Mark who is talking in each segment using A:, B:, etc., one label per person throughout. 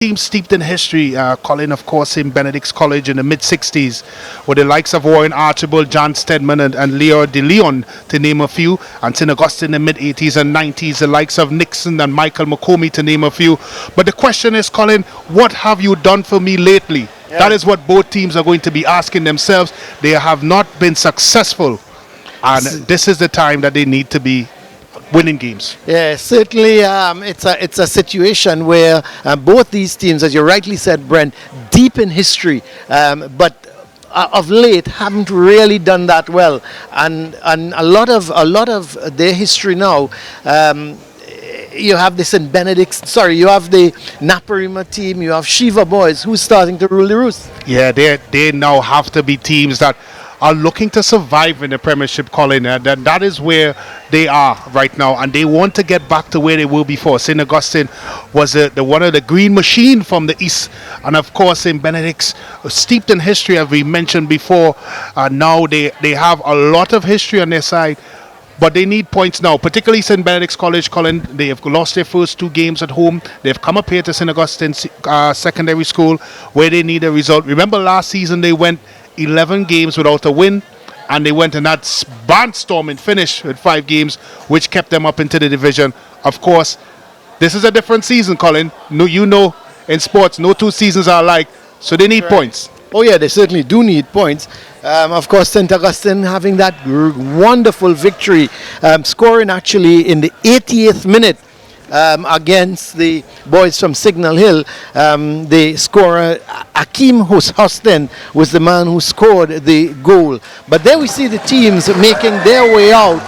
A: team steeped in history, Colin, of course, in Benedict's College in the mid 60s, with the likes of Warren Archibald, John Stedman, and Leo de Leon, to name a few, and St. Augustine in the mid 80s and 90s, the likes of Nixon and Michael McCormy, to name a few. But the question is, Colin, what have you done for me lately? Yeah. That is what both teams are going to be asking themselves. They have not been successful, and this is the time that they need to be winning games.
B: Yeah, certainly it's a situation where both these teams, as you rightly said, Brent, deep in history, but of late haven't really done that well, and a lot of their history now. You have the St. Benedict's, you have the Naparima team, you have Shiva boys who's starting to rule the roost.
A: Yeah, they now have to be teams that are looking to survive in the Premiership, Colin. That is where they are right now, and they want to get back to where they were before. St. Augustine was the one of the green machine from the east, and of course St. Benedict's, steeped in history, as we mentioned before. Now they have a lot of history on their side, but they need points now, particularly St. Benedict's College, Colin. They have lost their first two games at home. They've come up here to St. Augustine Secondary School, where they need a result. Remember last season they went 11 games without a win, and they went in that barnstorming finish with 5 games, which kept them up into the division. Of course, this is a different season, Colin. No, you know, in sports, no two seasons are alike, so they need points.
B: Oh yeah, they certainly do need points. Of course, St. Augustine having that wonderful victory, scoring actually in the 80th minute against the boys from Signal Hill. The scorer, Akeem Hostin, was the man who scored the goal. But there we see the teams making their way out.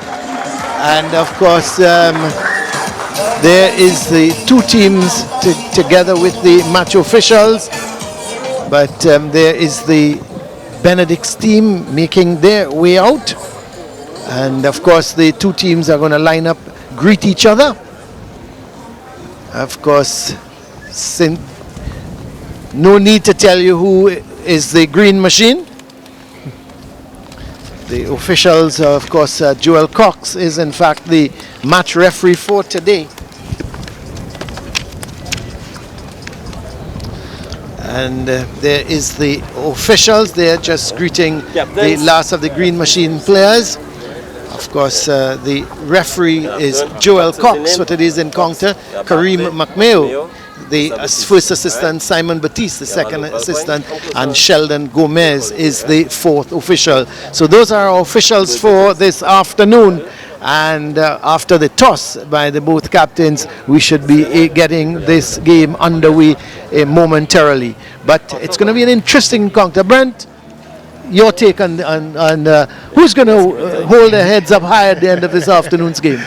B: And of course, there is the two teams together with the match officials. But there is the Benedict's team making their way out. And of course, the two teams are going to line up, greet each other. Of course, no need to tell you who is the green machine. The officials, of course, Joel Cox is in fact the match referee for today. And there is the officials. They're just greeting the last of the green machine players. Of course, the referee is Joel Cox for today's encounter. Kareem McMayo, the first assistant, Simon Batiste, the second assistant, and Sheldon Gomez is the fourth official. So those are our officials for this afternoon. And after the toss by the both captains, we should be getting this game underway momentarily. But it's going to be an interesting encounter. Brent, your take on who's going to hold their heads up high at the end of this afternoon's game?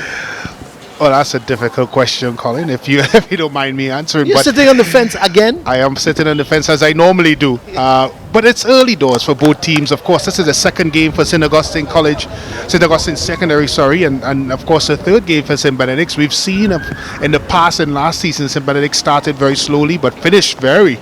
A: Well, that's a difficult question, Colin, if you don't mind me answering.
B: You're sitting on the fence again?
A: I am sitting on the fence as I normally do. But it's early doors for both teams. Of course, this is the second game for St. Augustine College, St. Augustine Secondary, and of course the third game for St. Benedict's. We've seen in the past and last season, St. Benedict started very slowly but finished very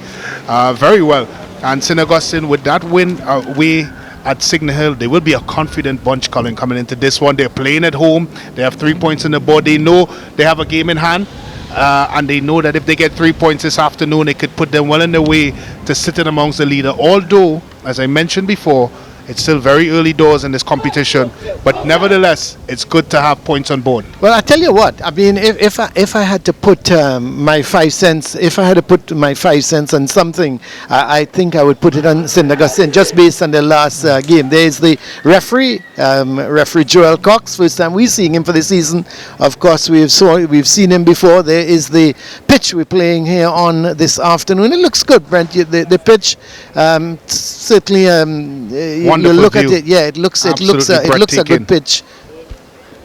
A: well. And St. Augustine, with that win away at Signal Hill, they will be a confident bunch, Colin, coming into this one. They're playing at home. They have 3 points on the board. They know they have a game in hand. And they know that if they get 3 points this afternoon, it could put them well in the way to sitting amongst the leader. Although, as I mentioned before, it's still very early doors in this competition, but nevertheless, it's good to have points on board.
B: Well, I tell you what. I mean, if I had to put my 5 cents, on something, I think I would put it on St. Augustine, just based on the last game. There is the referee, referee Joel Cox. First time we're seeing him for the season. Of course, we've seen him before. There is the pitch we're playing here on this afternoon. It looks good, Brent. The pitch certainly. You look at it, yeah. It looks a good pitch.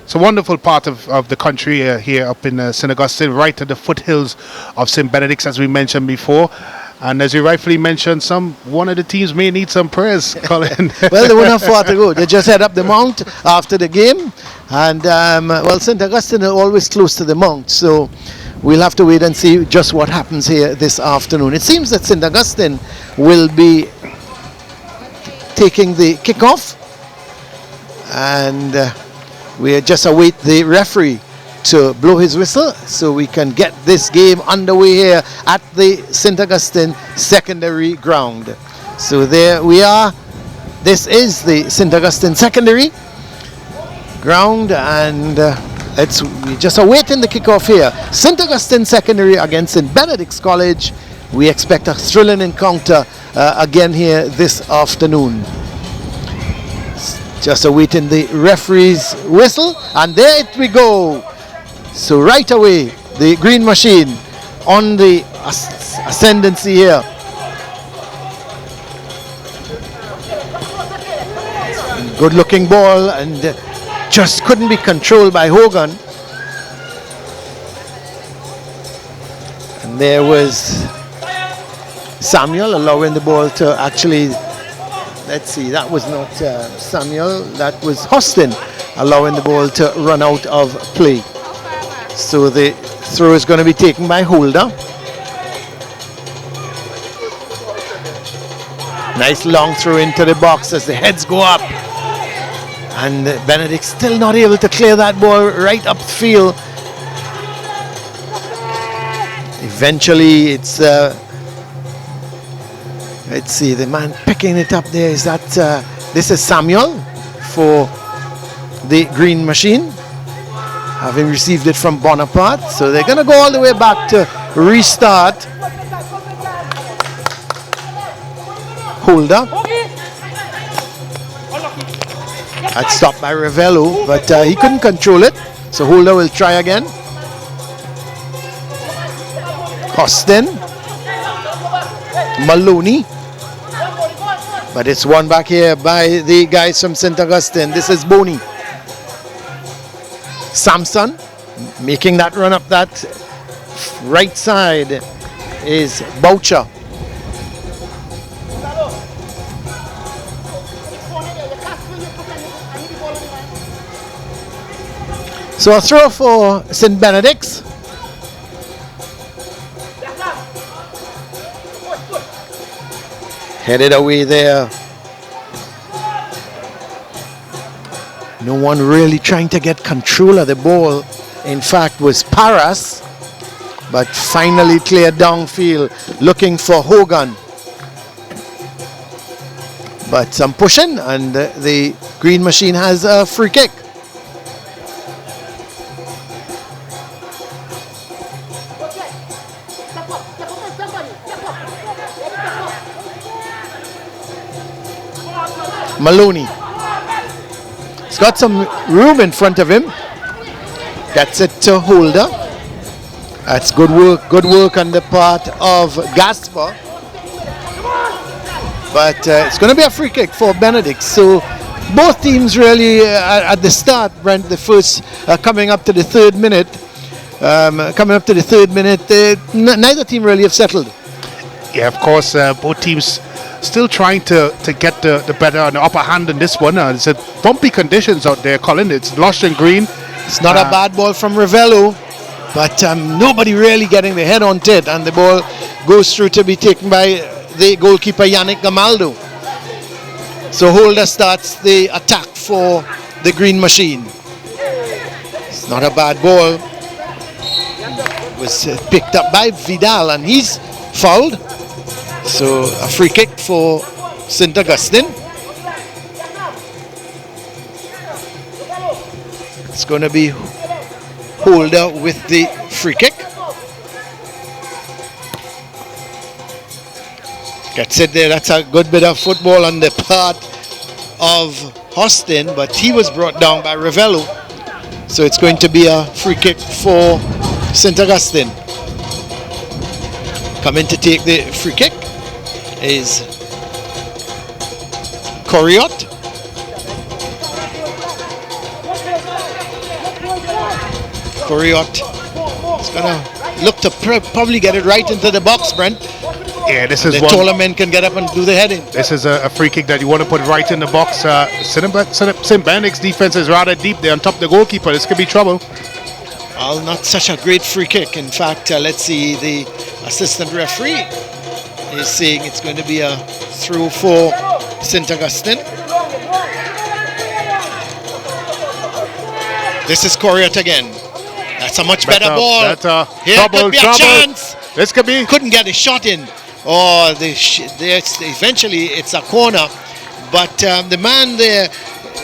A: It's a wonderful part of the country here up in St. Augustine, right at the foothills of St. Benedict's, as we mentioned before. And as you rightfully mentioned, one of the teams may need some prayers, Colin.
B: Well, they won't have far to go. They just head up the mount after the game. And, St. Augustine are always close to the mount. So we'll have to wait and see just what happens here this afternoon. It seems that St. Augustine will be taking the kickoff, and we just await the referee to blow his whistle so we can get this game underway here at the St. Augustine secondary ground. So there we are. This is the St. Augustine secondary ground, and we're just awaiting the kickoff here. St. Augustine secondary against St. Benedict's College. We expect a thrilling encounter again here this afternoon. Just awaiting the referee's whistle, and there it we go. So right away, the green machine on the ascendancy here. Good looking ball, and just couldn't be controlled by Hogan. And there was Samuel allowing the ball to actually, let's see, that was not Samuel, that was Austin allowing the ball to run out of play. So the throw is going to be taken by Holder. Nice long throw into the box as the heads go up. And Benedict still not able to clear that ball right up the field. Eventually it's, let's see, the man picking it up there is that, this is Samuel for the green machine, having received it from Bonaparte. So they're going to go all the way back to restart. Holder. That's stopped by Ravello, but he couldn't control it. So Holder will try again. Austin. Maloney. But it's won back here by the guys from St. Augustine. This is Boney. Samson making that run up that right side is Boucher. So a throw for St. Benedict's. Headed away there. No one really trying to get control of the ball. In fact, was Paras, but finally cleared downfield looking for Hogan. But some pushing, and the green machine has a free kick. Maloney. He's got some room in front of him. Gets it to Holder. That's good work on the part of Gaspar. But it's going to be a free kick for Benedict. So both teams really at the start, Brent, the first coming up to the third minute. Neither team really have settled.
A: Yeah, of course, both teams still trying to get the better and the upper hand in this one. It's a bumpy conditions out there, Colin. It's lush and green.
B: It's not a bad ball from Ravello, but nobody really getting the head on it, and the ball goes through to be taken by the goalkeeper Yannick Gamaldo. So Holder starts the attack for the green machine. It's not a bad ball. It was picked up by Vidal, and he's fouled. So a free kick for St. Augustine. It's going to be Holder with the free kick. Gets it there. That's a good bit of football on the part of Austin, but he was brought down by Ravello. So it's going to be a free kick for St. Augustine. Coming to take the free kick is Coriot. Coriot is going to look to probably get it right into the box, Brent.
A: Yeah, this is
B: the
A: one.
B: taller men can get up and do the heading.
A: This is a free kick that you want to put right in the box. St. Benedict's defense is rather deep there on top of the goalkeeper. This could be trouble.
B: Well, not such a great free kick. In fact, let's see, the assistant referee is saying it's going to be a throw for St. Augustine. This is Coriot again. That's a much better ball.
A: Better.
B: Here
A: Trouble,
B: could be a
A: trouble.
B: chance.
A: This could be.
B: Couldn't get a shot in. Oh, eventually it's a corner. But the man there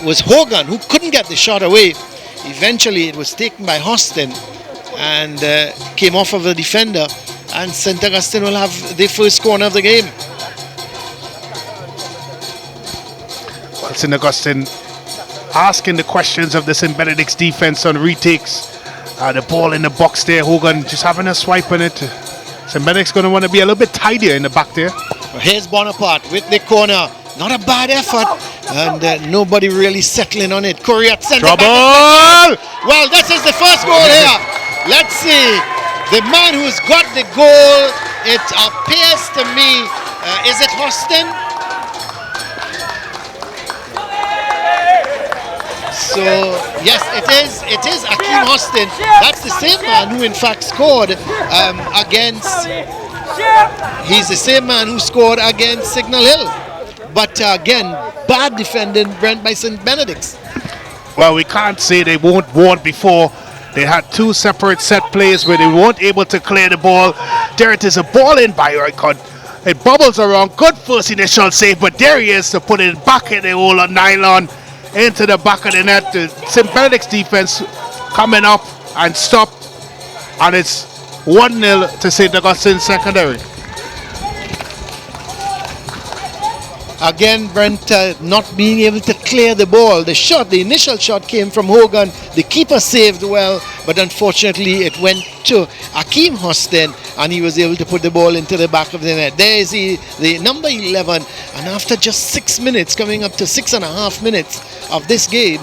B: was Hogan, who couldn't get the shot away. Eventually it was taken by Austin and came off of the defender. And St. Augustine will have the first corner of the game.
A: Well, St. Augustine asking the questions of the St. Benedict's defense on retakes. The ball in the box there, Hogan just having a swipe on it. St. Benedict's going to want to be a little bit tidier in the back there.
B: Here's Bonaparte with the corner. Not a bad effort. And nobody really settling on it. Curry at centre
A: Trouble!
B: back. Well, this is the first goal here. Let's see. The man who's got the goal, it appears to me, is it Austin? So, yes, it is Akeem Austin. That's the same man who in fact scored against, he's the same man who scored against Signal Hill. But again, bad defending Brent by St. Benedict's.
A: Well, we can't say they won't want before. They had two separate set plays where they weren't able to clear the ball. There it is, a ball in by Roycott. It bubbles around. Good first initial save, but there he is to put it back in the hole on nylon into the back of the net. The St. Benedict's defense coming up and stop. And it's 1-0 to St. Augustine Secondary.
B: Again, Brent not being able to clear the ball. The initial shot came from Hogan. The keeper saved well, but unfortunately it went to Akeem Austin and he was able to put the ball into the back of the net. There is the number 11, and after just 6 minutes, coming up to 6.5 minutes of this game,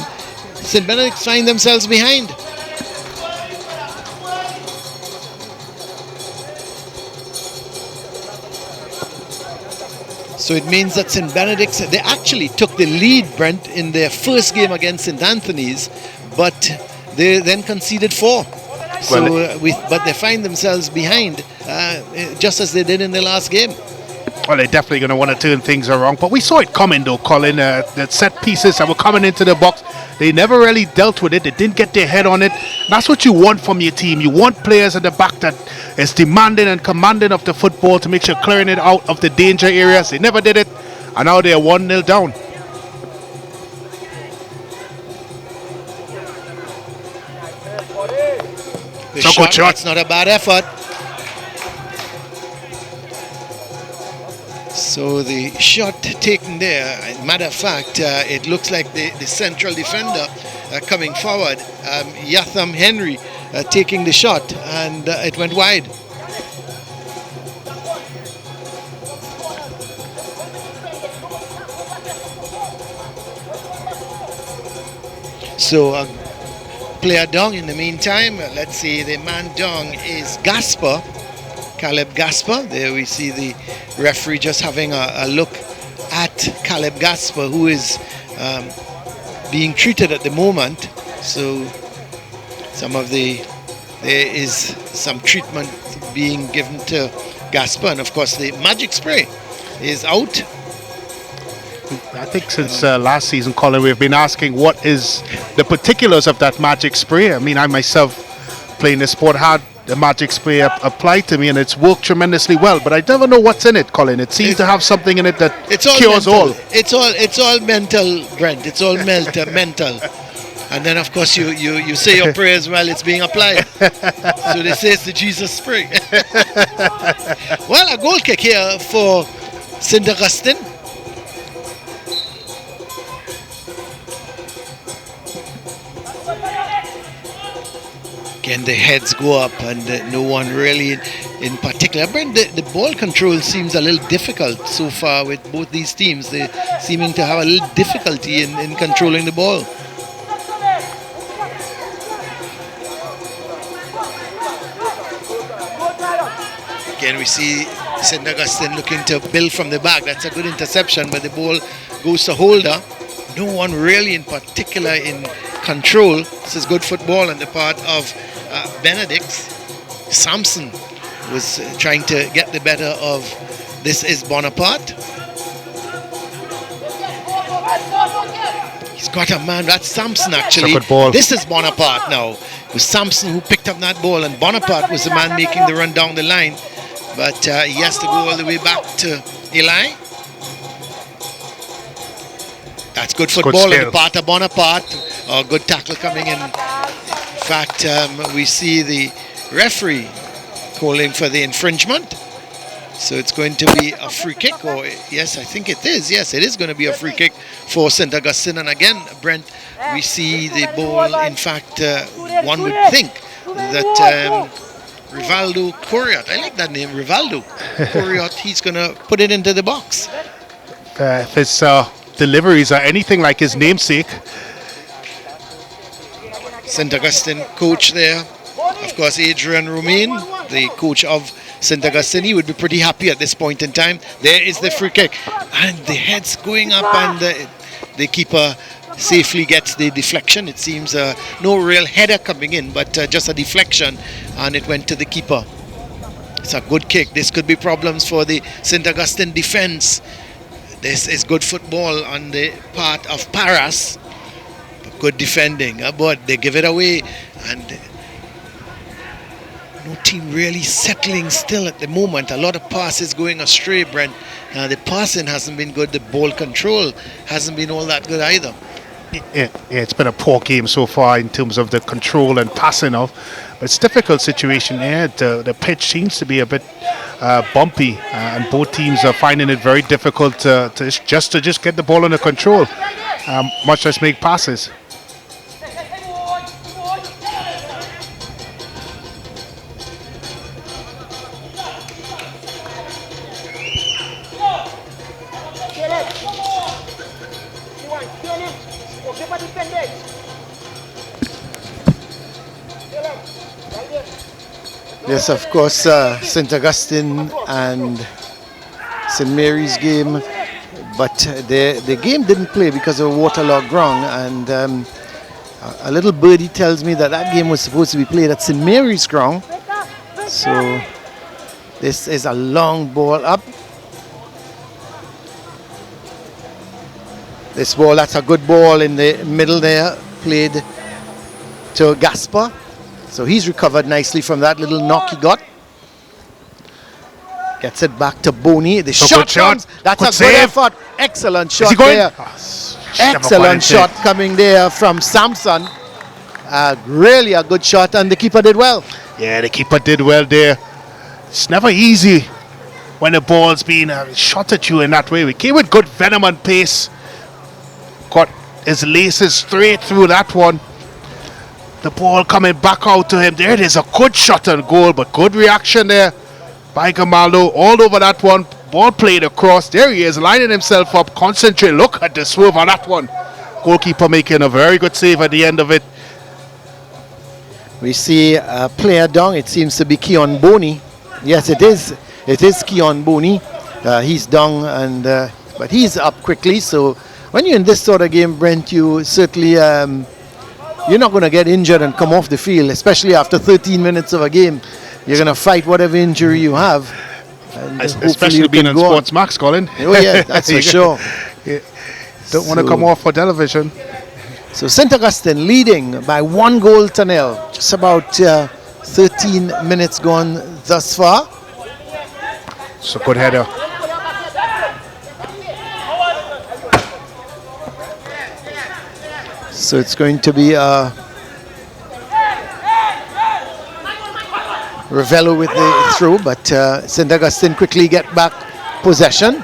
B: St. Benedict find themselves behind. So it means that St. Benedict's, they actually took the lead, Brent, in their first game against St. Anthony's, but they then conceded 4. So, but they find themselves behind, just as they did in the last game.
A: Well, they're definitely going to want to turn things around. But we saw it coming, though, Colin. The set pieces that were coming into the box, they never really dealt with it. They didn't get their head on it. That's what you want from your team. You want players at the back that is demanding and commanding of the football to make sure clearing it out of the danger areas. They never did it, and now they're 1-0 down.
B: The shot, that's not a bad effort. So the shot taken there, matter of fact, it looks like the central defender coming forward, Yatham Henry, taking the shot, and it went wide. So player down in the meantime. Let's see, the man down is Gasper, Caleb Gasper. There we see the referee just having a look at Caleb Gasper, who is being treated at the moment. So there is some treatment being given to Gasper, and of course the magic spray is out.
A: I think since last season, Colin, we've been asking what is the particulars of that magic spray. I mean, I myself, playing the sport, had the magic spray applied to me, and it's worked tremendously well. But I never know what's in it, Colin. It seems to have something in it that cures all.
B: It's all mental, Brent. It's all mental. And then, of course, you say your prayers while it's being applied. So they say it's the Jesus spray. Well, a goal kick here for St. Augustine. Again, the heads go up, and no one really in particular. Brent, the ball control seems a little difficult so far with both these teams. They're seeming to have a little difficulty in controlling the ball. Again, we see St. Augustine looking to build from the back. That's a good interception, but the ball goes to Holder. No one really in particular in control. This is good football on the part of Benedict. Sampson was trying to get the better of this is Bonaparte. He's got a man. That's Sampson, actually.
A: Good ball.
B: This is Bonaparte now. It was Sampson who picked up that ball, and Bonaparte was the man making the run down the line. But he has to go all the way back to Eli. That's good football on the part of Bonaparte. Good tackle coming in. In fact, we see the referee calling for the infringement. So it's going to be a free kick, or yes, I think it is. Yes, it is going to be a free kick for St. Augustine. And again, Brent, we see the ball. In fact, one would think that Rivaldo Coriot, I like that name, Rivaldo Coriot, he's going to put it into the box.
A: If his deliveries are anything like his namesake.
B: St. Augustine coach there, of course, Adrian Romain, the coach of St. Augustine, he would be pretty happy at this point in time. There is the free kick, and the head's going up, and the keeper safely gets the deflection. It seems no real header coming in, but just a deflection, and it went to the keeper. It's a good kick. This could be problems for the St. Augustine defense. This is good football on the part of Paras. Good defending, but they give it away, and no team really settling still at the moment. A lot of passes going astray, Brent. The passing hasn't been good. The ball control hasn't been all that good either.
A: Yeah, it's been a poor game so far in terms of the control and passing of. But it's a difficult situation here. The pitch seems to be a bit bumpy, and both teams are finding it very difficult to just get the ball under control, much less make passes.
B: Yes, of course, St. Augustine and St. Mary's game, but the game didn't play because of a waterlogged ground, and a little birdie tells me that game was supposed to be played at St. Mary's ground. So this is a long ball up. This ball, that's a good ball in the middle there, played to Gaspar. So he's recovered nicely from that little knock he got. Gets it back to Boney. The shot comes. That's a good effort. Excellent shot there. Excellent shot coming there from Sampson. Really a good shot, and the keeper did well.
A: Yeah, the keeper did well there. It's never easy when the ball's being shot at you in that way. We came with good venom and pace. Got his laces straight through that one. The ball coming back out to him. There it is, a good shot on goal, but good reaction there by Gamaldo. All over that one. Ball played across. There he is, lining himself up. Concentrate. Look at the swerve on that one. Goalkeeper making a very good save at the end of it.
B: We see a player down. It seems to be Keon Boney. Yes, it is. It is Keon Boney. He's down, and but he's up quickly. So when you're in this sort of game, Brent, you certainly you're not going to get injured and come off the field, especially after 13 minutes of a game. You're going to fight whatever injury you have. And
A: especially being on Sports Max, Colin.
B: Oh yeah, that's for sure.
A: Don't want to come off for television.
B: So St. Augustine leading by 1-0. Just about 13 minutes gone thus far.
A: It's a good header.
B: So it's going to be Ravello with the throw, but St. Augustine quickly get back possession.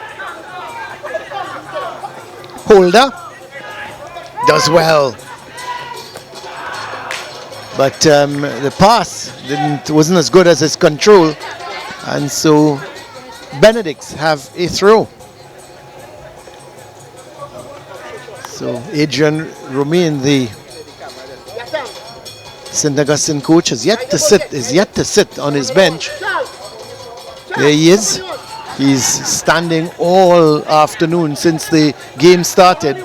B: Holder does well, but the pass wasn't as good as his control, and so Benedict have a throw. So Adrian Romain, the St. Augustine coach, is yet to sit on his bench. There he is. He's standing all afternoon since the game started,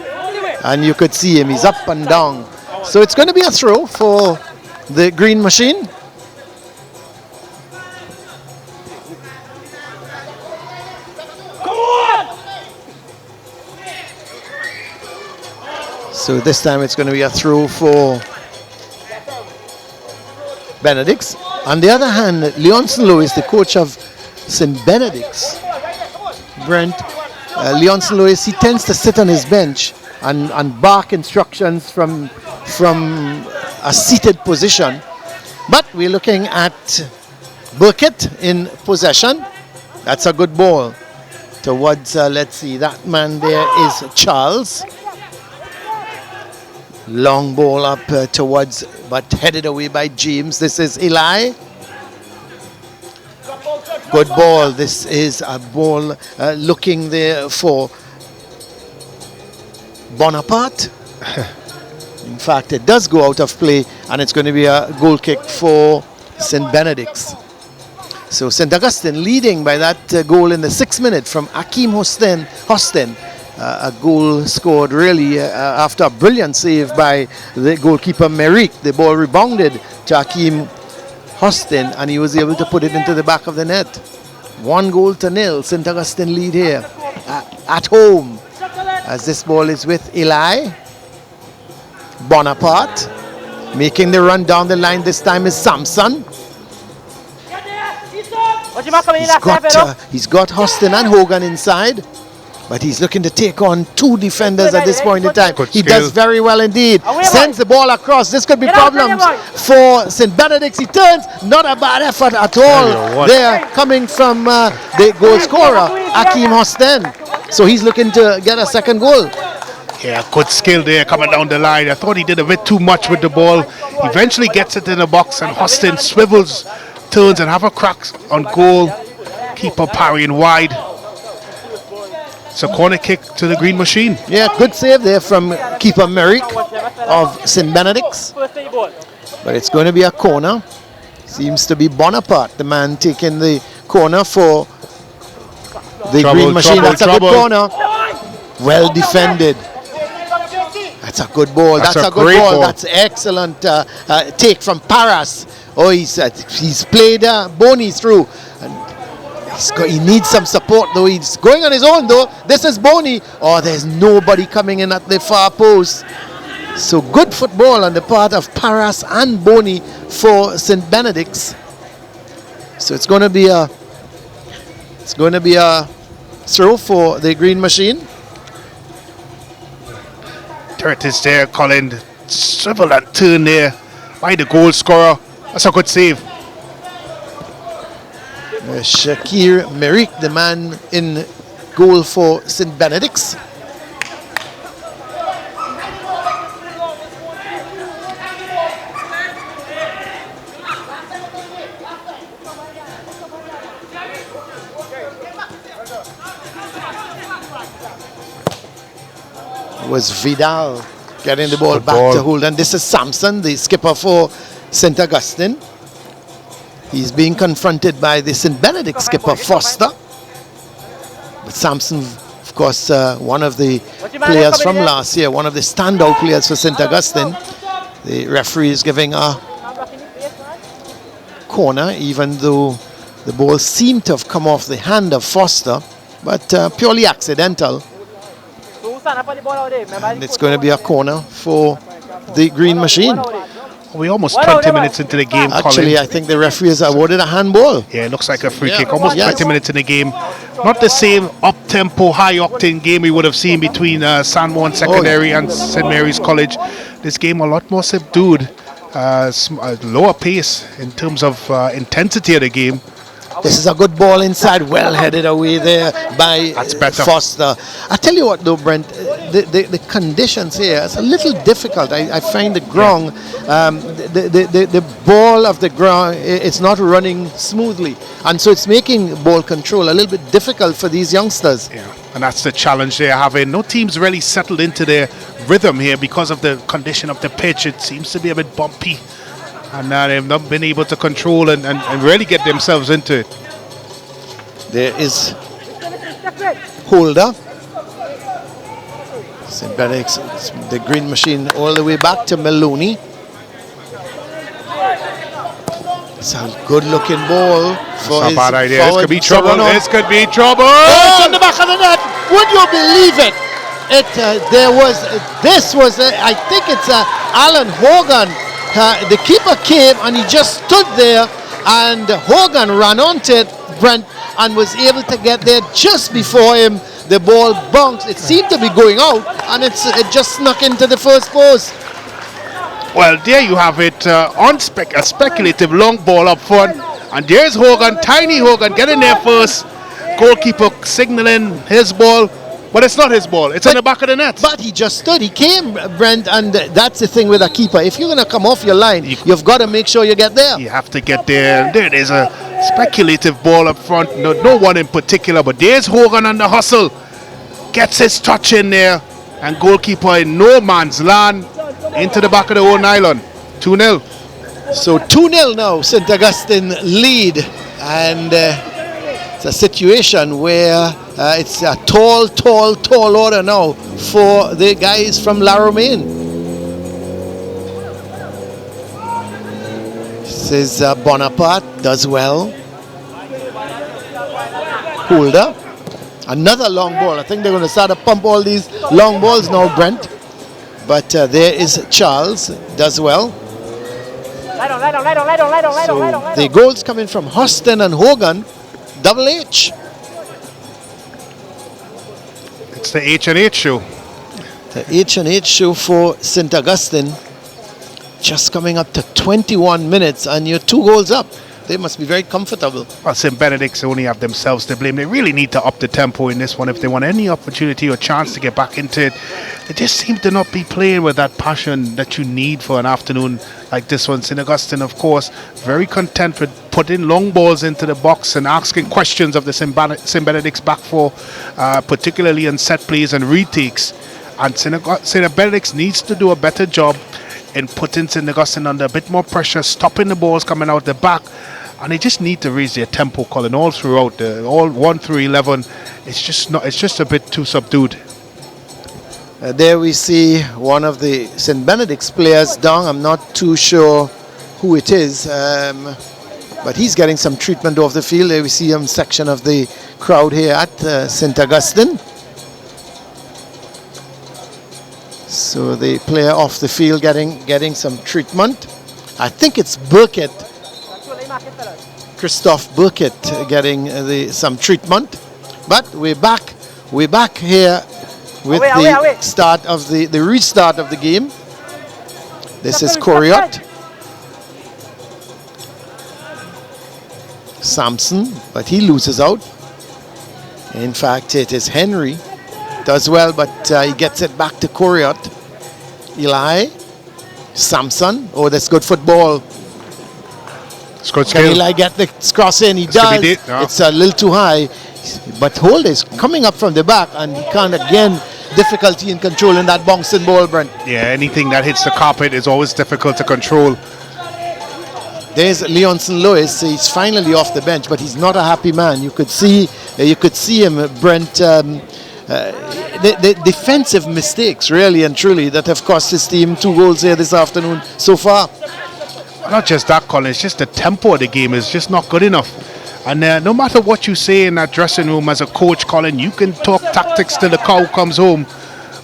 B: and you could see him. He's up and down. So it's going to be a throw for the green machine. So this time it's going to be a throw for Benedict's. On the other hand, Leonson Lewis, the coach of St. Benedict's, Brent, Leonson Lewis, he tends to sit on his bench and bark instructions from a seated position. But we're looking at Burkett in possession. That's a good ball towards, let's see, that man there is Charles. Long ball up towards, but headed away by James. This is Eli. Good ball. This is a ball looking there for Bonaparte. In fact, it does go out of play, and it's going to be a goal kick for St. Benedict's. So St. Augustine leading by that goal in the 6th minute from Akeem Hostin. A goal scored really after a brilliant save by the goalkeeper Merrick. The ball rebounded to Akeem Hostin, and he was able to put it into the back of the net. 1-0. St. Augustine lead here at home, as this ball is with Eli. Bonaparte making the run down the line. This time is Samson. He's got Hostin and Hogan inside, but he's looking to take on 2 defenders at this point in time. He does very well indeed. Sends the ball across. This could be problems for St. Benedict's. He turns. Not a bad effort at all. They're coming from the goal scorer, Akeem Hostin. So he's looking to get a second goal.
A: Yeah, good skill there coming down the line. I thought he did a bit too much with the ball. Eventually gets it in the box, and Hostin swivels, turns, and have a crack on goal. Keeper parrying wide. It's a corner kick to the green machine.
B: Yeah, good save there from keeper Merrick of St. Benedict's. But it's going to be a corner. Seems to be Bonaparte, the man taking the corner for the green machine. That's a good corner. Well defended. That's a good ball. That's a good ball. That's excellent take from Paras. Oh, he's played Boney through. And he needs some support though. He's going on his own though. This is Boney. Oh, there's nobody coming in at the far post. So good football on the part of Paras and Boney for St. Benedict's. So it's going to be a throw for the green machine.
A: Curtis there, Colin. Swivel and turn there by the goal scorer. That's a good save.
B: Shakir Merrick, the man in goal for St. Benedict's. Was Vidal getting the ball back to hold, and this is Samson, the skipper for St. Augustine. He's being confronted by the St. Benedict skipper Foster. But Samson, of course, one of the players from last year, one of the standout players for St. Augustine. The referee is giving a corner, even though the ball seemed to have come off the hand of Foster, but purely accidental. And it's going to be a corner for the green machine.
A: We're almost 20 minutes into the game,
B: Actually,
A: Colin.
B: I think the referee has awarded a handball.
A: Yeah, it looks like a free kick. Almost 20 minutes in the game. Not the same up-tempo, high-octane game we would have seen between San Juan Secondary and St. Mary's College. This game a lot more subdued, lower pace in terms of intensity of the game.
B: This is a good ball inside, well headed away there by Foster. I tell you what though, Brent, the conditions here, it's a little difficult. I find the ground, the ball of the ground, it's not running smoothly. And so it's making ball control a little bit difficult for these youngsters.
A: Yeah, and that's the challenge they're having. No team's really settled into their rhythm here because of the condition of the pitch. It seems to be a bit bumpy. And they've not been able to control and really get themselves into it.
B: There is Holder. St. Benedict's, the green machine all the way back to Maloney. It's a good looking ball.
A: That's a bad idea. This could be trouble. This could be trouble.
B: Oh, it's on the back of the net. Would you believe it? I think it's Alan Hogan. The keeper came and he just stood there, and Hogan ran onto it, Brent, and was able to get there just before him. The ball bounced. It seemed to be going out, and it just snuck into the first post.
A: Well, there you have it. A speculative long ball up front, and there's Hogan, tiny Hogan, getting there first. Goalkeeper signaling his ball. But it's not his ball. It's in the back of the net.
B: But he just stood. He came, Brent, and that's the thing with a keeper. If you're going to come off your line, you've got to make sure you get there.
A: You have to get there. There is a speculative ball up front. No one in particular, but there's Hogan on the hustle. Gets his touch in there, and goalkeeper in no man's land into the back of the own nylon. 2-0.
B: So 2-0 now. St. Augustine lead, and it's a situation where it's a tall order now for the guys from La Romaine. This is Bonaparte, does well. Holder. Another long ball. I think they're going to start to pump all these long balls now, Brent. But there is Charles, does well. So the goals coming from Huston and Hogan. Double H.
A: It's the H&H show.
B: The H&H show for St. Augustine. Just coming up to 21 minutes, and you're 2 goals up. They must be very comfortable.
A: Well, St. Benedict's only have themselves to blame. They really need to up the tempo in this one if they want any opportunity or chance to get back into it. They just seem to not be playing with that passion that you need for an afternoon like this one. St. Augustine, of course, very content with putting long balls into the box and asking questions of the St. Benedict's back four, particularly on set plays and retakes. And St. Benedict's needs to do a better job in putting St. Augustine under a bit more pressure, stopping the balls coming out the back. And they just need to raise their tempo, Colin, all throughout. All 1 through 11. It's just a bit too subdued.
B: There we see one of the St. Benedict's players down. I'm not too sure who it is, but he's getting some treatment off the field. There we see him section of the crowd here at St. Augustine. So the player off the field getting some treatment. I think it's Burkett. Christophe Burkett getting some treatment. But we're back here with the start of the restart of the game. This is Coriot. Sampson, but he loses out. In fact, it is Henry. Does well, but he gets it back to Coriot. Eli. Samson. Oh, that's good football. Can Eli get the cross in? He does. It's a little too high. But Holt is coming up from the back, and he can't again. Difficulty in controlling that bouncing ball, Brent.
A: Yeah, anything that hits the carpet is always difficult to control.
B: There's Leonson Lewis. He's finally off the bench, but he's not a happy man. You could see him, Brent. The defensive mistakes, really and truly, that have cost his team 2 goals here this afternoon so far.
A: Not just that, Colin. It's just the tempo of the game is just not good enough. And no matter what you say in that dressing room as a coach, Colin, you can talk tactics till the cow comes home.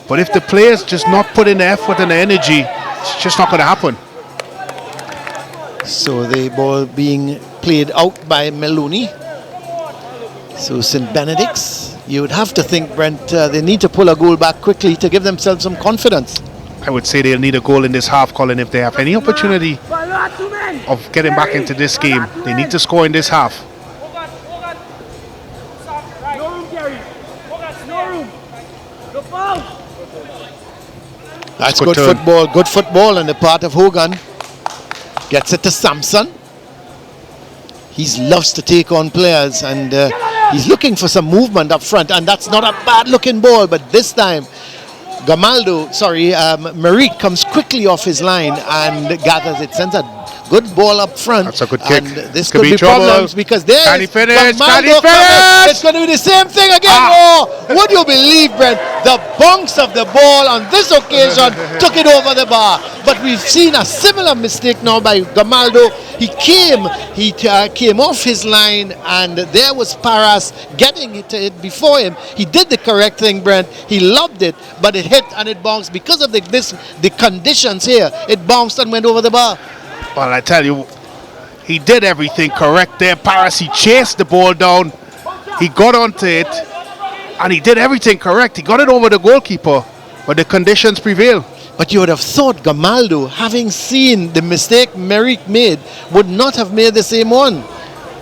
A: But if the players just not put in the effort and the energy, it's just not going to happen.
B: So the ball being played out by Meloni. So St. Benedict's, you would have to think, Brent, they need to pull a goal back quickly to give themselves some confidence.
A: I would say they'll need a goal in this half, Colin, if they have any opportunity of getting back into this game. They need to score in this half.
B: That's good football. Good football on the part of Hogan. Gets it to Sampson. He loves to take on players, and he's looking for some movement up front, and that's not a bad looking ball, but this time Marik comes quickly off his line and gathers it, sends a good ball up front.
A: That's a good kick.
B: And this could be problems because there's
A: Can he finish?
B: It's going to be the same thing again. Would you believe, Brent, the bounce of the ball on this occasion took it over the bar. But we've seen a similar mistake now by Gamaldo. He came off his line, and there was Paras getting it before him. He did the correct thing, Brent. He loved it, but it hit and it bounced because of the conditions here. It bounced and went over the bar.
A: Well, I tell you, he did everything correct there. Paras, he chased the ball down. He got onto it, and he did everything correct. He got it over the goalkeeper, but the conditions prevail.
B: But you would have thought Gamaldo, having seen the mistake Merrick made, would not have made the same one.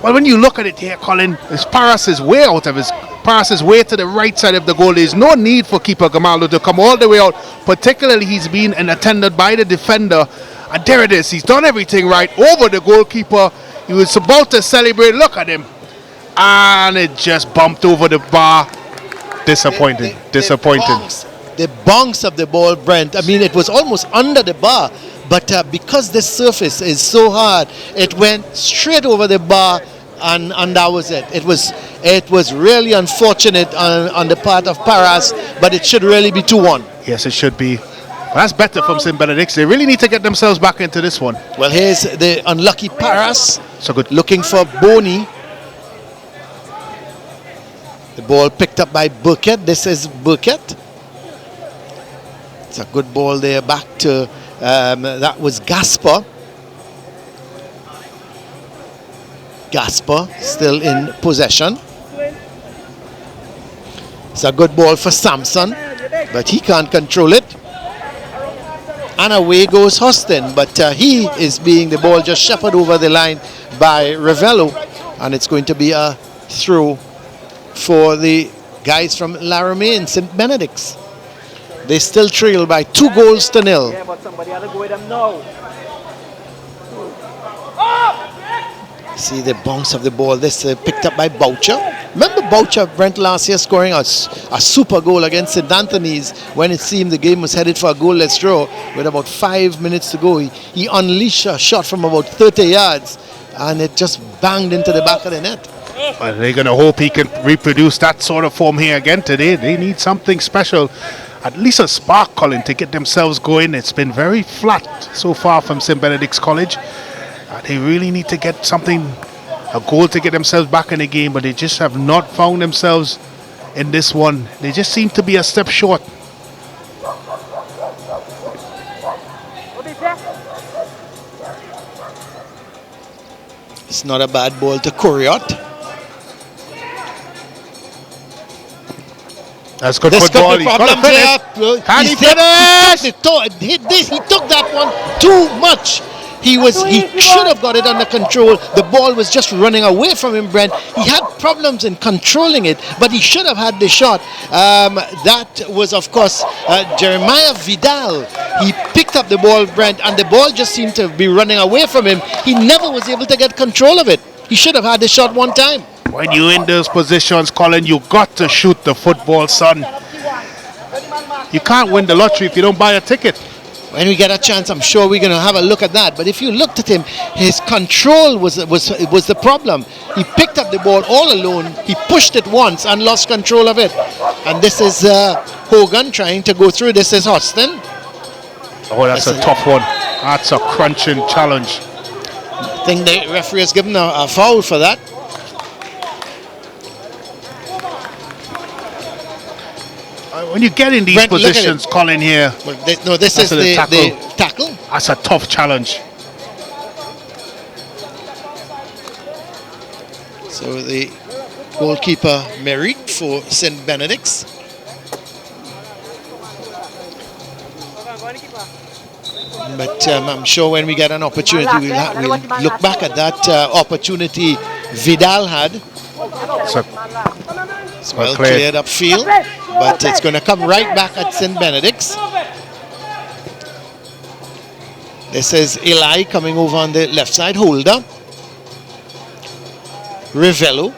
A: Well, when you look at it here, Colin, it's Paras's way out of Paras's way to the right side of the goal. There's no need for keeper Gamaldo to come all the way out. Particularly, he's been attended by the defender. And there it is. He's done everything right over the goalkeeper. He was about to celebrate. Look at him. And it just bumped over the bar. Disappointing. Disappointing.
B: The bounce of the ball, Brent, I mean, it was almost under the bar. But because this surface is so hard, it went straight over the bar. And that was it. It was really unfortunate on the part of Paras, but it should really be 2-1.
A: Yes, it should be. That's better from St. Benedict. They really need to get themselves back into this one.
B: Well, here's the unlucky Paras.
A: So good.
B: Looking for Boney. The ball picked up by Burkett. This is Burkett. It's a good ball there back to, that was Gasper. Gasper still in possession. It's a good ball for Sampson, but he can't control it. And away goes Huston, but he is being the ball just shepherded over the line by Ravello, and it's going to be a throw for the guys from Laramie, St. Benedict's. They still trail by 2-0.
C: Yeah, but somebody had to go with them now.
B: See the bounce of the ball. This picked up by Boucher. Remember Boucher, Brent, last year scoring a super goal against St. Anthony's when it seemed the game was headed for a goalless draw with about 5 minutes to go. He unleashed a shot from about 30 yards and it just banged into the back of the net.
A: Well, they're going to hope he can reproduce that sort of form here again today. They need something special. At least a spark, Colin, to get themselves going. It's been very flat so far from St. Benedict's College. They really need to get something, a goal to get themselves back in the game, but they just have not found themselves in this one. They just seem to be a step short.
B: It's not a bad ball to Coriot.
A: That's good
B: This
A: football.
B: could be problems here.
A: Can he finish?
B: He took that one too much. He should have got it under control. The ball was just running away from him, Brent. He had problems in controlling it, but he should have had the shot. That was, of course, Jeremiah Vidal. He picked up the ball, Brent, and the ball just seemed to be running away from him. He never was able to get control of it. He should have had the shot one time.
A: When you're in those positions, Colin, you got to shoot the football, son. You can't win the lottery if you don't buy a ticket.
B: When we get a chance, I'm sure we're going to have a look at that. But if you looked at him, his control was the problem. He picked up the ball all alone. He pushed it once and lost control of it. And this is Hogan trying to go through. This is Austin.
A: Oh, that's a tough one. That's a crunching challenge.
B: I think the referee has given a foul for that.
A: When you get in these
B: Brent,
A: positions, Colin, here.
B: Well, this is the tackle.
A: That's a tough challenge.
B: So the goalkeeper Merrick for St. Benedict's. But I'm sure when we get an opportunity, we'll look back at that opportunity Vidal had. It's well cleared upfield, but it's going to come right back at St. Benedict's. This is Eli coming over on the left side, Holder. Ravello.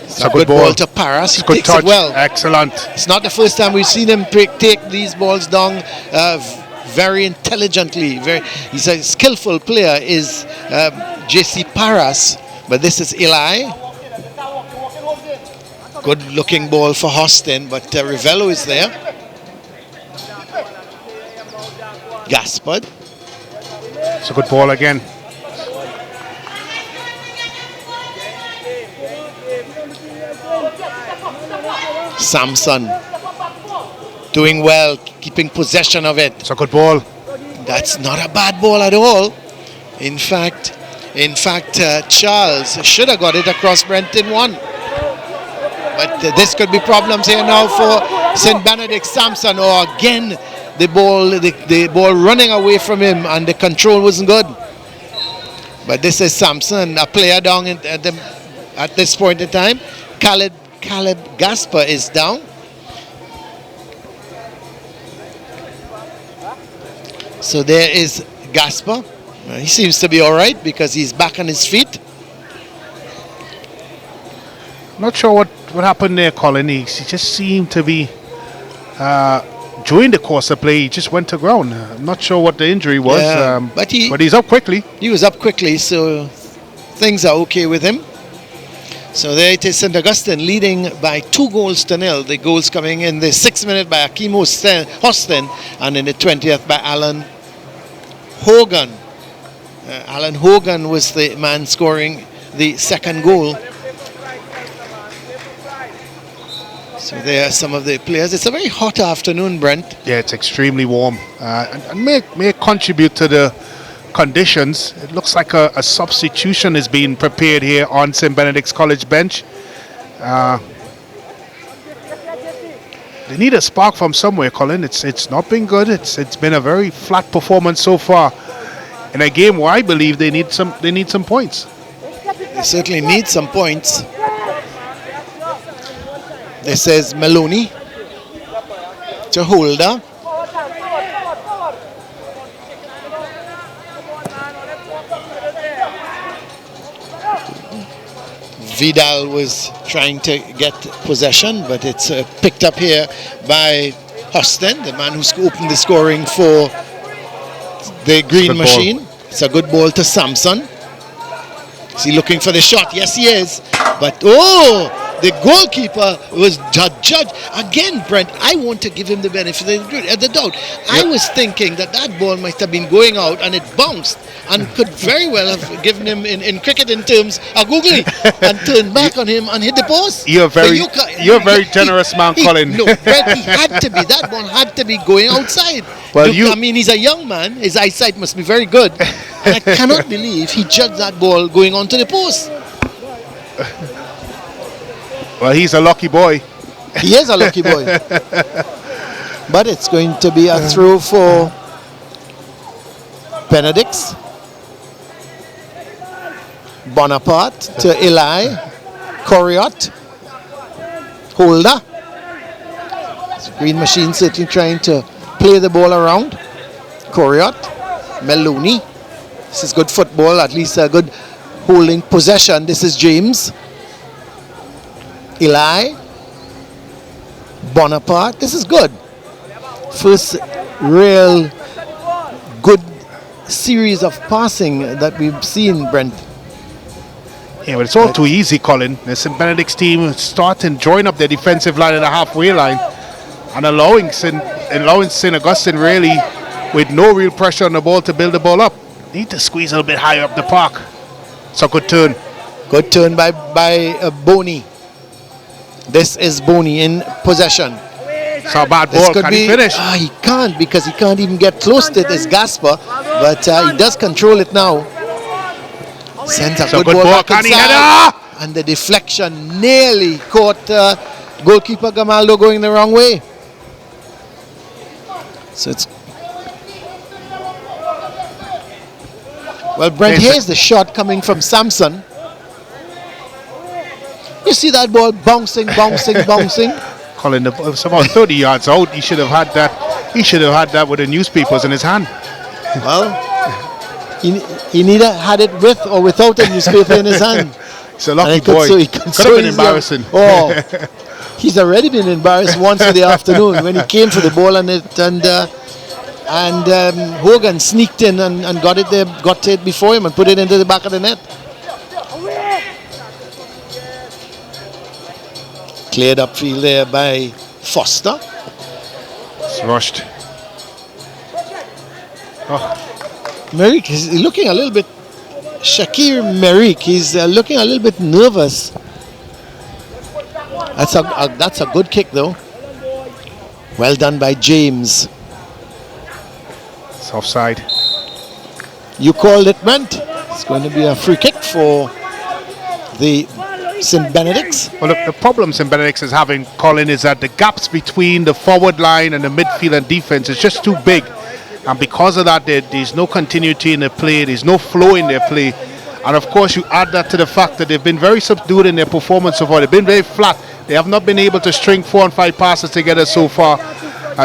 B: It's a good ball to Paras. He takes it well.
A: Excellent.
B: It's not the first time we've seen him take these balls down very intelligently. He's a skillful player. Is J.C. Paras, but this is Eli. Good looking ball for Austin, but Rivello is there. Gaspard.
A: It's a good ball again.
B: Samson doing well, keeping possession of it.
A: It's a good ball.
B: That's not a bad ball at all. In fact, Charles should have got it across Brenton one. But this could be problems here now for St. Benedict Samson. Or again, the ball running away from him, and the control wasn't good. But this is Samson, a player down at this point in time. Caleb Gaspar is down. So there is Gaspar. He seems to be all right because he's back on his feet.
A: Not sure what happened there, Colin. He just seemed to be, during the course of play, he just went to ground. I'm not sure what the injury was, but he's up quickly.
B: He was up quickly, so things are okay with him. So there it is, St. Augustine leading by 2-0. The goals coming in the 6th minute by Akeem Austin, and in the 20th by Alan Hogan. Alan Hogan was the man scoring the second goal. So there are some of the players. It's a very hot afternoon, Brent.
A: Yeah, it's extremely warm, and may contribute to the conditions. It looks like a substitution is being prepared here on St. Benedict's College bench. They need a spark from somewhere, Colin. It's not been good. It's been a very flat performance so far in a game where I believe they need some points.
B: They certainly need some points. This is Maloney to Holder. Vidal was trying to get possession, but it's picked up here by Austin, the man who's opened the scoring for the Green Machine.
A: Ball.
B: It's a good ball to Samson. Is he looking for the shot? Yes, he is. But, oh! The goalkeeper was judge. Again, Brent, I want to give him the benefit of the doubt. Yep. I was thinking that ball might have been going out and it bounced and could very well have given him, in cricket in terms, a googly and turned back on him and hit the post.
A: You're a very generous man, Colin.
B: No, Brent, he had to be. That ball had to be going outside. Well, I mean, he's a young man. His eyesight must be very good. And I cannot believe he judged that ball going onto the post.
A: Well, he's a lucky boy.
B: He is a lucky boy. But it's going to be a throw for Benedict. Bonaparte to Eli. Coriot. Holder. Green Machine certainly trying to play the ball around. Coriot. Meloni. This is good football, at least a good holding possession. This is James. Eli, Bonaparte. This is good. First real good series of passing that we've seen, Brent.
A: Yeah, but it's all too easy, Colin. The St. Benedict's team starting, drawing up their defensive line at the halfway line and allowing St. Augustine really, with no real pressure on the ball, to build the ball up. Need to squeeze a little bit higher up the park. It's a good turn.
B: Good turn by Boney. This is Boney in possession.
A: It's a bad ball. Can he finish?
B: He can't, because he can't even get close to this Gaspar. But he does control it now. Sends a good ball back inside. And the deflection nearly caught goalkeeper Gamaldo going the wrong way. So it's... Well, Brent, here's the shot coming from Samson. You see that ball bouncing.
A: Colin, it's about 30 yards out. He should have had that. He should have had that with the newspapers in his hand.
B: Well, he neither had it with or without a newspaper in his hand.
A: He's a lucky boy. Could have been embarrassing.
B: He's already been embarrassed once in the afternoon when he came for the ball and and Hogan sneaked in and got it there, got to it before him and put it into the back of the net. Cleared upfield there by Foster.
A: It's rushed.
B: Merrick is looking a little bit, Shakir Merrick, he's looking a little bit nervous. That's a good kick though. Well done by James.
A: It's offside.
B: You called it, Brent. It's going to be a free kick for the St. Benedict's.
A: Well, the problem St. Benedict's is having, Colin, is that the gaps between the forward line and the midfield and defense is just too big. And because of that, there's no continuity in their play, there's no flow in their play. And of course, you add that to the fact that they've been very subdued in their performance so far. They've been very flat. They have not been able to string 4 and 5 passes together so far.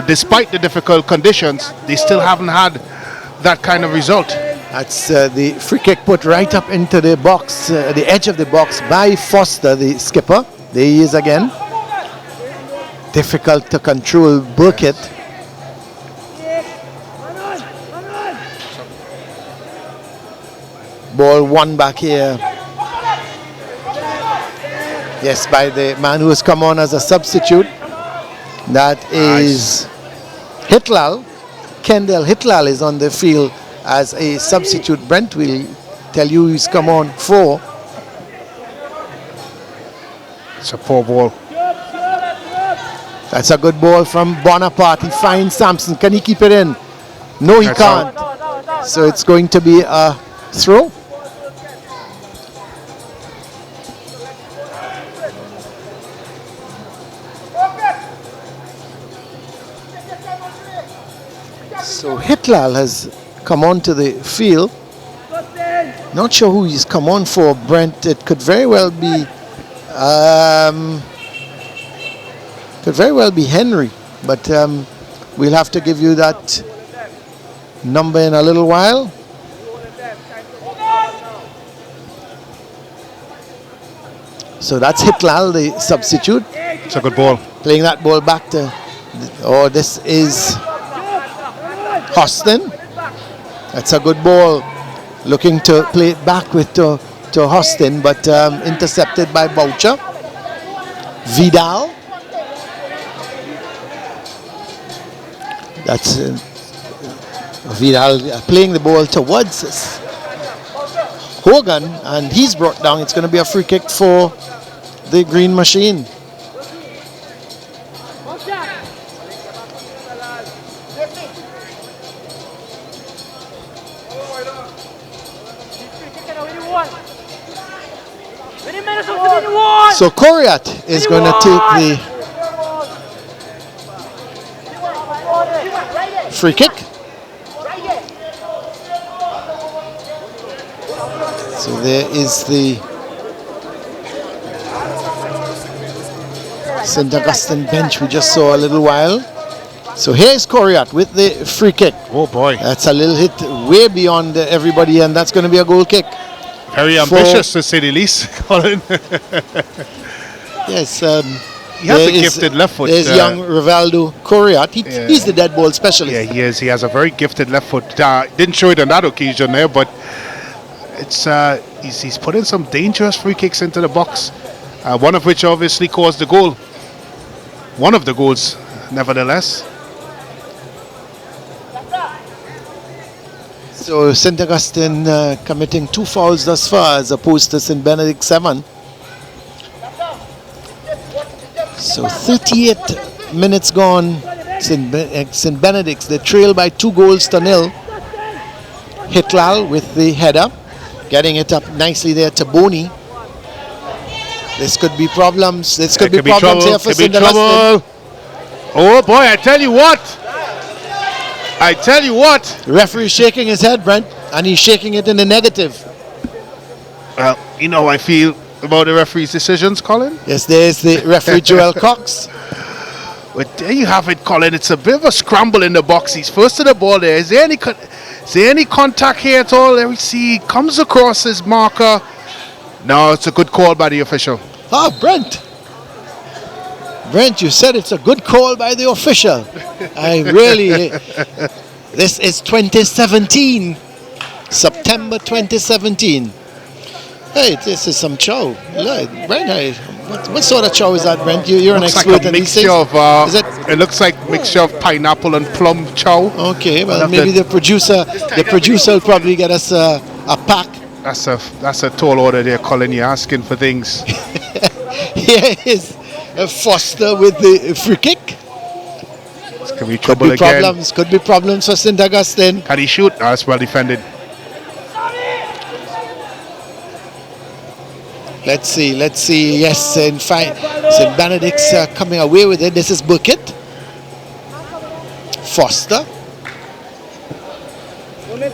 A: Despite the difficult conditions, they still haven't had that kind of result.
B: That's the free kick put right up into the box, the edge of the box by Foster, the skipper. There he is again. Difficult to control Burkett. Ball won back here. Yes, by the man who has come on as a substitute. That is Hitlal. Kendall Hitlal is on the field as a substitute. Brent will tell you he's come on for.
A: It's a poor ball.
B: That's a good ball from Bonaparte. He finds Sampson. Can he keep it in? No, he
A: That's
B: can't. So it's going to be a throw. So Hitlal has come onto the field. Not sure who he's come on for, Brent. It could very well be Henry, but we'll have to give you that number in a little while. So that's Hitlal, the substitute.
A: It's a good ball.
B: Playing that ball back to, this is Austin. That's a good ball. Looking to play it back with to Austin, but intercepted by Boucher. Vidal. That's Vidal playing the ball towards Hogan, and he's brought down. It's going to be a free kick for the Green Machine. So Koriat is going to take the free kick. So there is the St. Augustine bench we just saw a little while. So here's Koriat with the free kick.
A: Oh boy.
B: That's a little hit way beyond everybody, and that's going to be a goal kick.
A: Very ambitious to say the least, Colin.
B: Yes.
A: He has a gifted left foot.
B: There's young Rivaldo Koriat. He's the dead ball specialist.
A: Yeah, he is. He has a very gifted left foot. Didn't show it on that occasion there, but it's he's put in some dangerous free kicks into the box. One of which obviously caused the goal. One of the goals, nevertheless.
B: So St. Augustine committing 2 fouls thus far as opposed to St. Benedict 7. So 38 minutes gone. St. Benedict's, they trail by 2-0. Hitlal with the header, getting it up nicely there to Boney. This could be problems. This could be problems here for St. Augustine.
A: Oh boy, I tell you what.
B: The referee shaking his head, Brent, and he's shaking it in the negative.
A: Well, you know how I feel about the referee's decisions, Colin.
B: Yes, there's the referee, Joel Cox.
A: But there you have it, Colin. It's a bit of a scramble in the box. He's first to the ball there. Is there any contact here at all? There we see he comes across his marker. No, it's a good call by the official.
B: Brent, you said it's a good call by the official. This is 2017, September 2017. Hey, this is some chow. Look, Brent, what sort of chow is that, Brent? You're an expert
A: like a
B: in these
A: mixture
B: things.
A: of,
B: Is it?
A: it looks like mixture of pineapple and plum chow.
B: Okay, well, maybe the producer will probably get us a pack.
A: That's a tall order there, Colin. You're asking for things.
B: Here is Foster with the free kick.
A: This could be trouble again.
B: Could be problems for St. Augustine.
A: Can he shoot? That's well defended.
B: Let's see. Yes, in fact, St. Benedict's coming away with it. This is Bucket. Foster.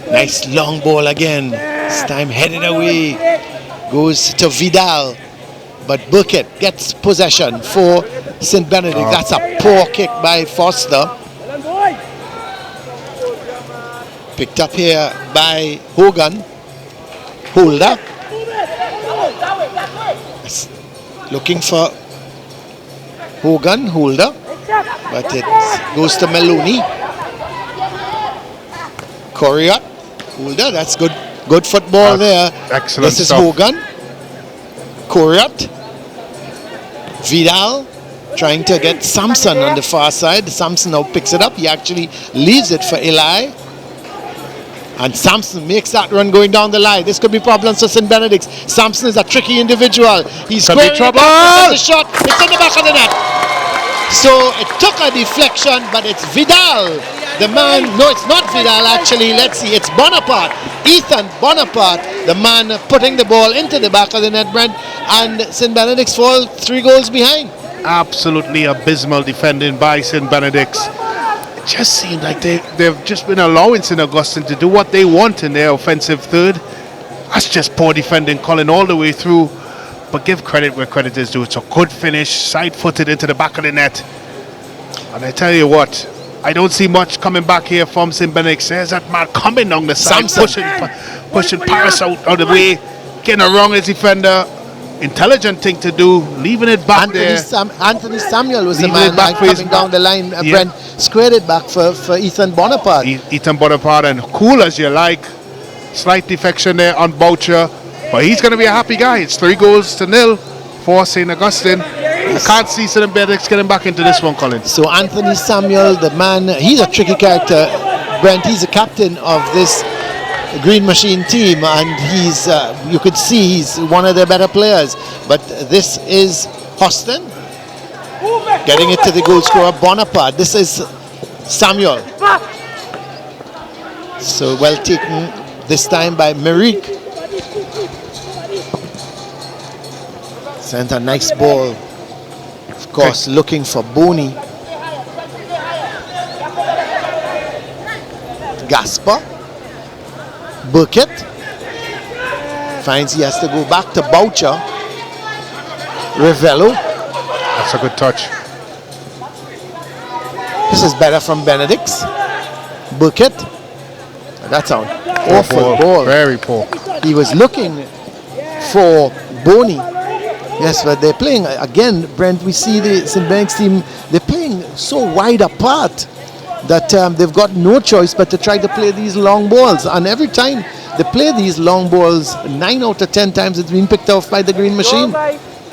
B: Nice long ball again. This time headed away. Goes to Vidal. But Bucket gets possession for St. Benedict. That's a poor kick by Foster. Picked up here by Hogan. Holder. Looking for Hogan, Holder. But it goes to Meloni. Corriot. Holder. That's good football there.
A: Excellent
B: This is
A: stuff.
B: Hogan. Corriot. Vidal trying to get Samson on the far side. Samson now picks it up. He actually leaves it for Eli. And Samson makes that run going down the line. This could be problems for St. Benedict's. Samson is a tricky individual. He's
A: Could be trouble.
B: The shot. It's in the back of the net. So it took a deflection, but it's Vidal. The man, no, it's not Vidal actually. Let's see, it's Bonaparte. Ethan Bonaparte, the man putting the ball into the back of the net, Brent. And St. Benedict's fall 3 goals behind.
A: Absolutely abysmal defending by St. Benedict's. It just seemed like they've just been allowing St. Augustine to do what they want in their offensive third. That's just poor defending, Colin, all the way through. But give credit where credit is due. It's a good finish, side-footed into the back of the net. And I tell you what, I don't see much coming back here from St. Benedict. There's that man coming down the side, pushing Paris out of the way, getting a wrong as defender. Intelligent thing to do, leaving it back there.
B: Anthony Samuel was
A: Leaving
B: the
A: it
B: man
A: back for
B: coming down the line. Brent squared it back for Ethan Bonaparte.
A: Ethan Bonaparte, and cool as you like. Slight defection there on Boucher, but he's going to be a happy guy. It's 3-0 for St. Augustine. I can't see St. Benedict's getting back into this one, Colin.
B: So Anthony Samuel, the man, he's a tricky character. Brent, he's the captain of this Green Machine team, and he's you could see he's one of their better players. But this is Hostin getting it to the goal scorer Bonaparte. This is Samuel. So well taken this time by Merrick. Sent a nice ball. Of course, looking for Boney. Gaspar. Burkett finds he has to go back to Boucher. Rivello.
A: That's a good touch.
B: This is better from Benedict's. Burkett. That's an awful ball.
A: Very poor.
B: He was looking for Boney. Yes, but they're playing again, Brent. We see the St. Benedict's team, they're playing so wide apart that they've got no choice but to try to play these long balls. And every time they play these long balls, 9 out of 10 times it's been picked off by the Green Machine.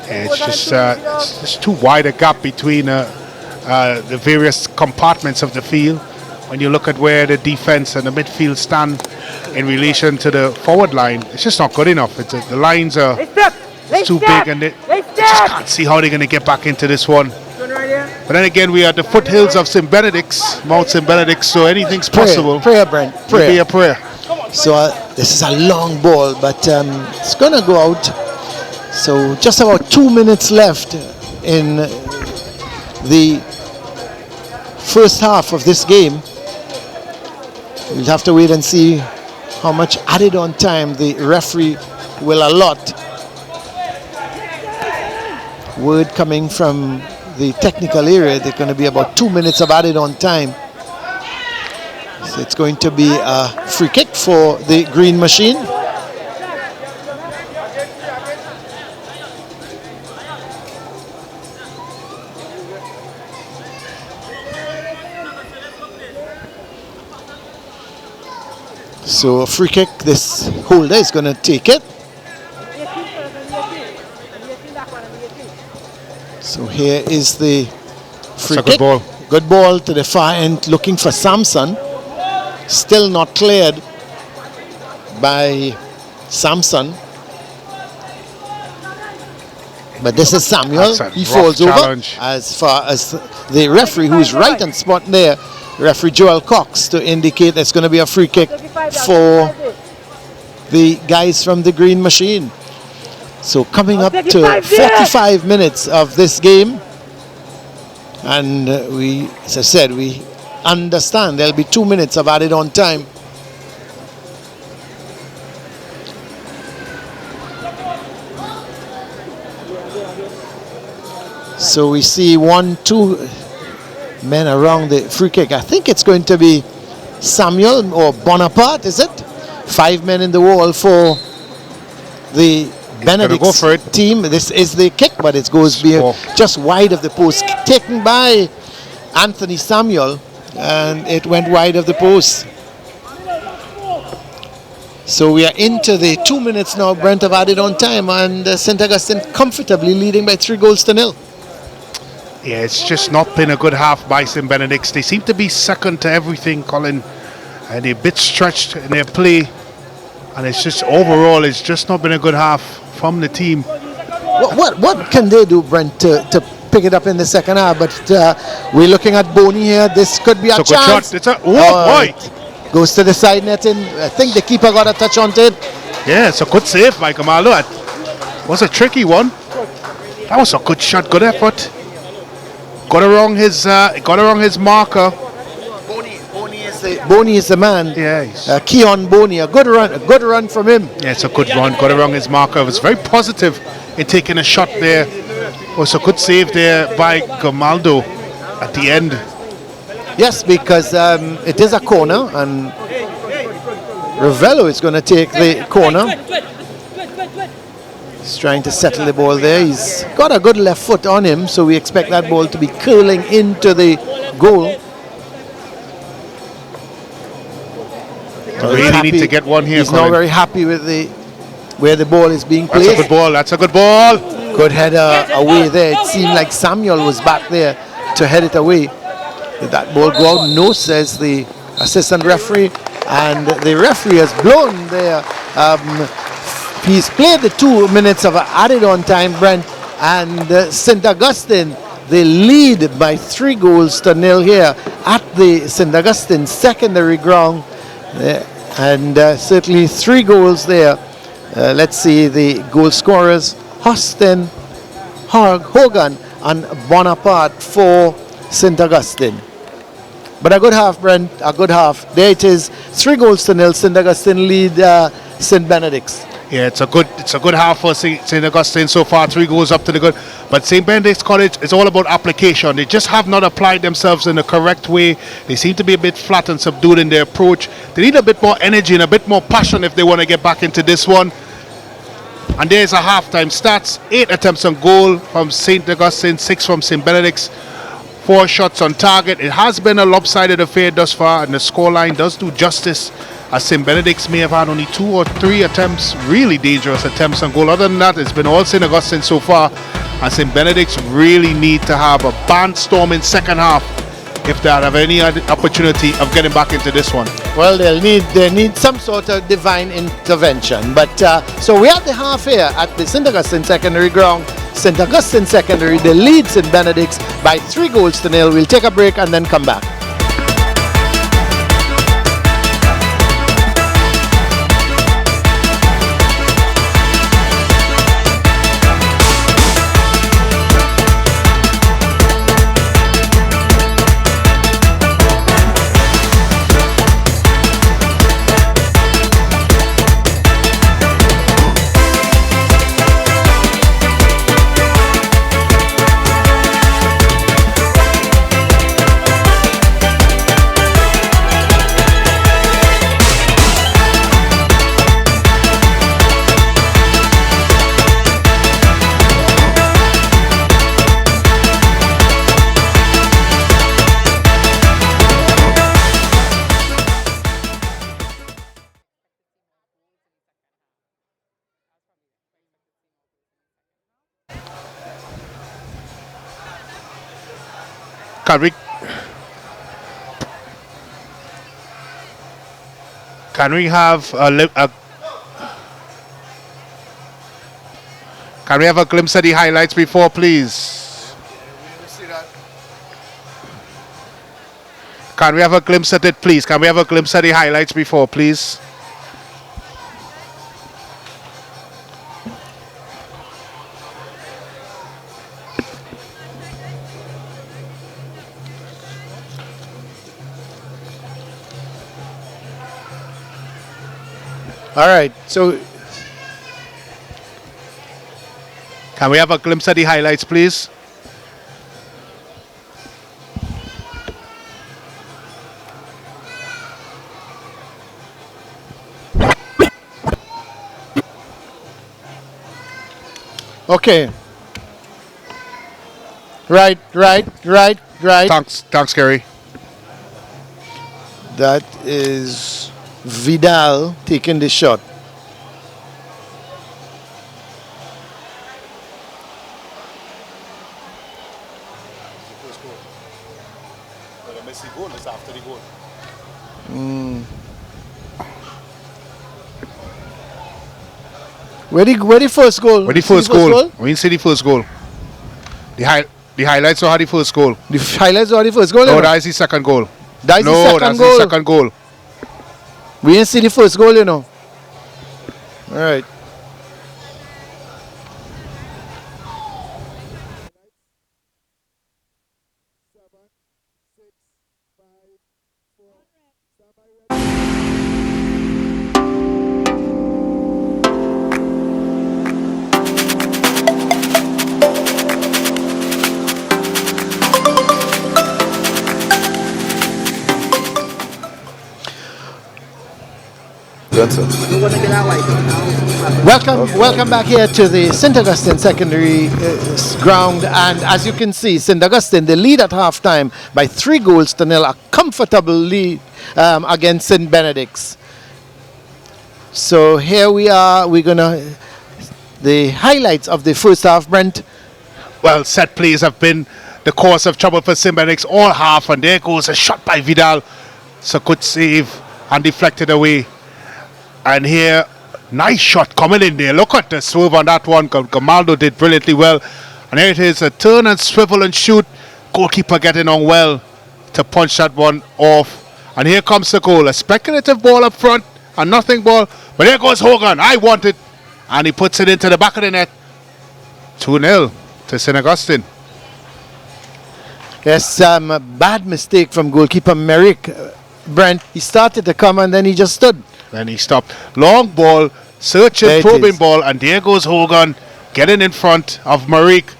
A: It's just too wide a gap between the various compartments of the field. When you look at where the defense and the midfield stand in relation to the forward line, it's just not good enough. The lines are too big, and they just can't see how they're going to get back into this one. But then again, we are at the foothills of St. Benedict's, Mount St. Benedict's, so anything's possible.
B: Prayer, Brent. Prayer.
A: Be a prayer.
B: So this is a long ball, but it's going to go out. So just about 2 minutes left in the first half of this game. We'll have to wait and see how much added on time the referee will allot. Word coming from the technical area, there's going to be about 2 minutes of added on time. So it's going to be a free kick for the Green Machine. So a free kick, this holder is going to take it. So here is the free kick.
A: Good ball.
B: Good ball to the far end, looking for Samson. Still not cleared by Samson. But this is Samuel. He falls
A: challenge.
B: over as far as the referee, who's right on spot there, referee Joel Cox, to indicate there's going to be a free kick for the guys from the Green Machine. So coming up to 45 minutes of this game. And we, as I said, we understand there'll be 2 minutes of added on time. So we see 1-2 men around the free kick. I think it's going to be Samuel or Bonaparte, is it? 5 men in the wall for the Benedict team. This is the kick, but it goes just wide of the post. Taken by Anthony Samuel, and it went wide of the post. So we are into the 2 minutes now, Brent, of added on time, and St. Augustine comfortably leading by 3-0.
A: Yeah, it's just not been a good half by St. Benedict's. They seem to be second to everything, Colin, and they're a bit stretched in their play. And it's just overall, it's just not been a good half from the team.
B: What can they do, Brent, to pick it up in the second half? But we're looking at Boney here. This could be a chance.
A: Good shot. Boy.
B: Goes to the side netting. I think the keeper got a touch onto it.
A: Yeah, it's a good save by Kamalo. It was a tricky one. That was a good shot, good effort. Got around his marker.
B: Boney is the man.
A: Yeah,
B: Keon Boney, a good run from him.
A: Yeah, it's a good run. Got around his marker. It was very positive in taking a shot there. It was a good save there by Gamaldo at the end.
B: Yes, because it is a corner, and Ravello is going to take the corner. He's trying to settle the ball there. He's got a good left foot on him, so we expect that ball to be curling into the goal.
A: Really need to get one here.
B: He's now very happy with where the ball is being played.
A: That's a good ball.
B: Good header away there. It seemed like Samuel was back there to head it away. Did that ball go out? No, says the assistant referee. And the referee has blown there. He's played the 2 minutes of added on time, Brent. And St. Augustine, they lead by 3-0 here at the St. Augustine secondary ground. And certainly 3 goals there. Let's see the goal scorers: Hostin, Hogan and Bonaparte for St. Augustine. But a good half, Brent, a good half. There it is, 3-0. St. Augustine lead St. Benedict's.
A: Yeah, it's a good half for St. Augustine so far. 3 goals up to the good. But St. Benedict's College is all about application. They just have not applied themselves in the correct way. They seem to be a bit flat and subdued in their approach. They need a bit more energy and a bit more passion if they want to get back into this one. And there's a halftime stats: 8 attempts on goal from St. Augustine, 6 from St. Benedict's, 4 shots on target. It has been a lopsided affair thus far, and the scoreline does do justice, as St. Benedict's may have had only 2 or 3 attempts, really dangerous attempts on goal. Other than that, it's been all St. Augustine so far, and St. Benedict's really need to have a barnstorming second half if they have any opportunity of getting back into this one.
B: Well, they need some sort of divine intervention. But so we're at the half here at the St. Augustine secondary ground. St. Augustine secondary, they lead St. Benedict's by 3-0. We'll take a break and then come back.
A: Can we? Can we have can we have a glimpse of the highlights before, please? Can we have a glimpse at it, please? Can we have a glimpse of the highlights before, please?
B: All right, so
A: Can we have a glimpse of the highlights, please?
B: okay. Right.
A: Thanks, Kerry.
B: That is Vidal taking the shot. Where the first goal?
A: Where the first goal? We didn't see the first goal. The highlights are the first goal.
B: The highlights are the first goal?
A: No, that is the second goal.
B: That's
A: no,
B: the second
A: that's
B: goal.
A: the second goal.
B: We didn't see the first goal, you know. All right. Welcome back here to the St. Augustine Secondary ground, and as you can see, St. Augustine, they lead at halftime by 3-0, a comfortable lead against St. Benedict's. So here we are, the highlights of the first half, Brent.
A: Well, set plays have been the cause of trouble for St. Benedict's all half, and there goes a shot by Vidal. So good save and deflected away. And here, nice shot coming in there. Look at the swerve on that one. Gamaldo did brilliantly well. And here it is, a turn and swivel and shoot. Goalkeeper getting on well to punch that one off. And here comes the goal. A speculative ball up front, a nothing ball. But here goes Hogan. I want it. And he puts it into the back of the net. 2-0 to St. Augustine.
B: Yes, a bad mistake from goalkeeper Merrick. Brent, he started to come and then he just stood.
A: Then he stopped. Long ball, searching, probing ball, and there goes Hogan getting in front of Marique.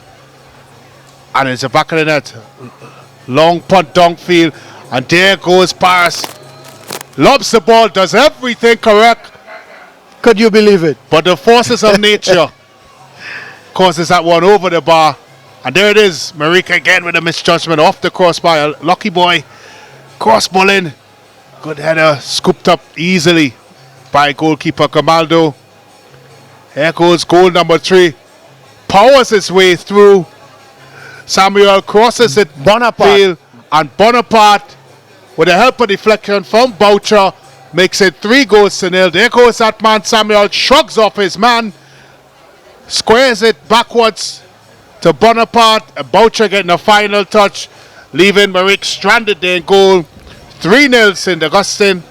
A: And it's the back of the net. Long punt downfield, and there goes Paris. Lobs the ball, does everything correct.
B: Could you believe it?
A: But the forces of nature causes that one over the bar. And there it is, Marique again with a misjudgment off the crossbar. A lucky boy, cross ball in. Good header, scooped up easily by goalkeeper Gamaldo. Here goes goal number 3. Powers his way through. Samuel crosses it.
B: Bonaparte.
A: And Bonaparte, with the help of deflection from Boucher, makes it 3-0. There goes that man. Samuel shrugs off his man. Squares it backwards to Bonaparte. And Boucher getting a final touch, leaving Marique stranded there in goal. 3-0 St. Augustine.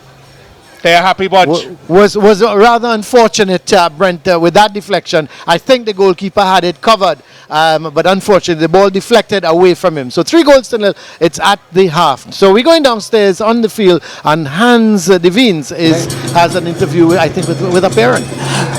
A: They're happy bunch.
B: Was rather unfortunate, Brent, with that deflection. I think the goalkeeper had it covered, but unfortunately the ball deflected away from him. So 3-0, it's at the half. So we're going downstairs on the field, and Hans Devines has an interview, I think, with a parent.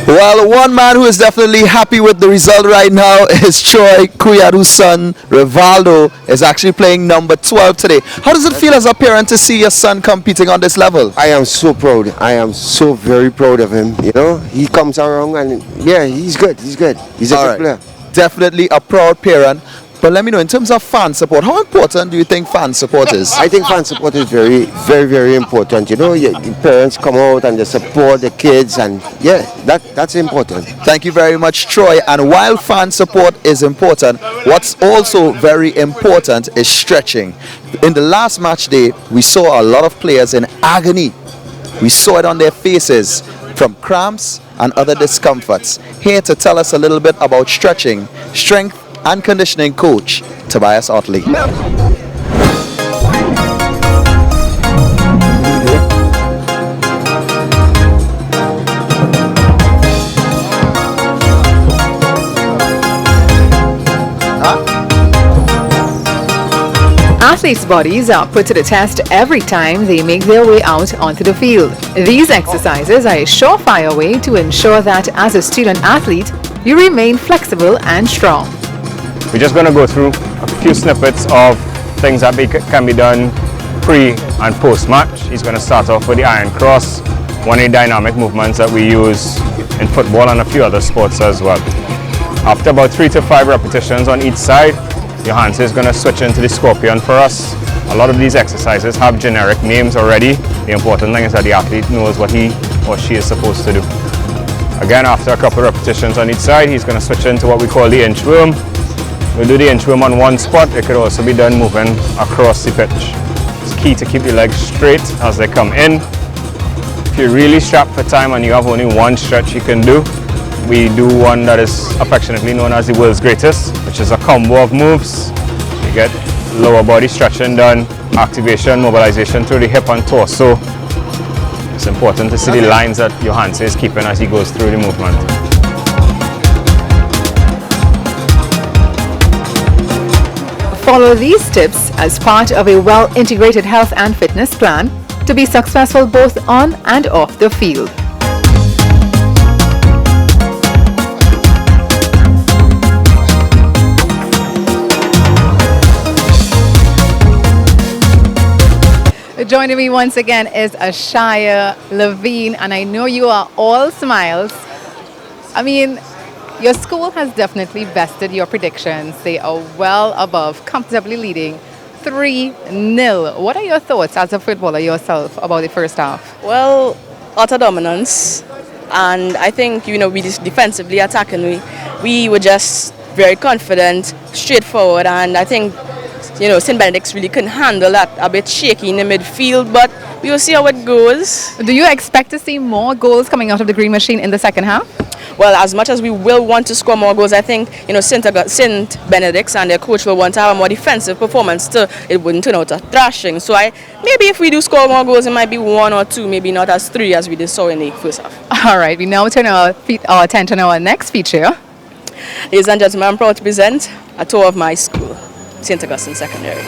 D: Well, one man who is definitely happy with the result right now is Troy Kuyadu's son, Rivaldo, is actually playing number 12 today. How does it feel as a parent to see your son competing on this level?
E: I am so proud. I am so very proud of him. You know, he comes around and yeah, he's good. He's a good player.
D: Definitely a proud parent. But let me know, in terms of fan support, how important do you think fan support is?
E: I think fan support is very, very, very important. You know, the parents come out and they support the kids, and yeah, that's important.
D: Thank you very much, Troy. And while fan support is important, what's also very important is stretching. In the last match day, we saw a lot of players in agony. We saw it on their faces from cramps and other discomforts. Here to tell us a little bit about stretching, strength and conditioning coach Tobias Otley.
F: Athletes' bodies are put to the test every time they make their way out onto the field. These exercises are a surefire way to ensure that as a student athlete, you remain flexible and strong.
G: We're just going to go through a few snippets of things that can be done pre and post match. He's going to start off with the iron cross, one of the dynamic movements that we use in football and a few other sports as well. After about 3 to 5 repetitions on each side, Johanse is going to switch into the scorpion for us. A lot of these exercises have generic names already. The important thing is that the athlete knows what he or she is supposed to do. Again, after a couple of repetitions on each side, he's going to switch into what we call the inchworm. We'll do the inchworm on one spot. It could also be done moving across the pitch. It's key to keep your legs straight as they come in. If you're really strapped for time and you have only one stretch you can do, we do one that is affectionately known as the world's greatest, which is a combo of moves. You get lower body stretching done, activation, mobilization through the hip and torso. It's important to see the lines that Johanse is keeping as he goes through the movement.
F: Follow these tips as part of a well-integrated health and fitness plan to be successful both on and off the field. Joining me once again is Ashaya Levine, and I know you are all smiles. I mean, your school has definitely bested your predictions. They are well above, comfortably leading 3-0. What are your thoughts as a footballer yourself about the first half?
H: Well, utter dominance, and I think, you know, we just defensively attacking, we were just very confident, straightforward, and I think, you know, St. Benedict's really couldn't handle that, a bit shaky in the midfield, but we will see how it goes.
F: Do you expect to see more goals coming out of the Green Machine in the second half?
H: Well, as much as we will want to score more goals, I think, you know, St. Benedict's and their coach will want to have a more defensive performance too. It wouldn't turn out a thrashing. So maybe if we do score more goals, it might be 1 or 2, maybe not as 3 as we just saw in the first half.
F: All right, we now turn our attention to our next feature.
H: Ladies and gentlemen, I'm proud to present a tour of my school, St. Augustine Secondary.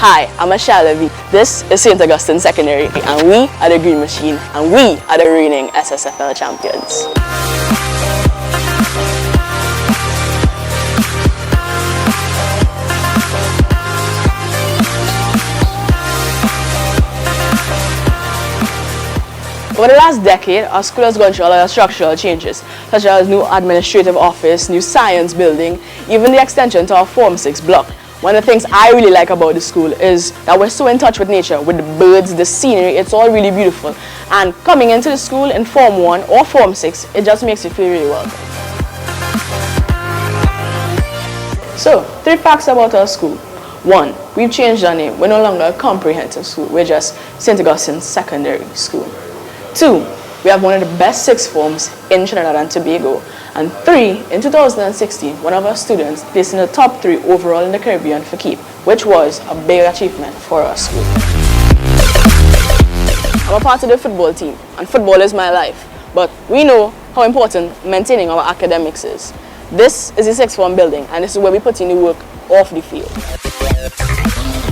H: Hi, I'm Ashaya Levy. This is St. Augustine Secondary, and we are the Green Machine, and we are the reigning SSFL champions. Over the last decade, our school has gone through a lot of structural changes, such as new administrative office, new science building, even the extension to our Form 6 block. One of the things I really like about the school is that we're so in touch with nature, with the birds, the scenery. It's all really beautiful. And coming into the school in Form 1 or Form 6, it just makes you feel really welcome. So, 3 facts about our school. 1, we've changed our name. We're no longer a comprehensive school. We're just St. Augustine Secondary School. 2, we have one of the best 6th forms in Trinidad and Tobago. And 3, in 2016, one of our students placed in the top 3 overall in the Caribbean for keep, which was a big achievement for our school. I'm a part of the football team, and football is my life. But we know how important maintaining our academics is. This is the 6th form building, and this is where we put in the work off the field.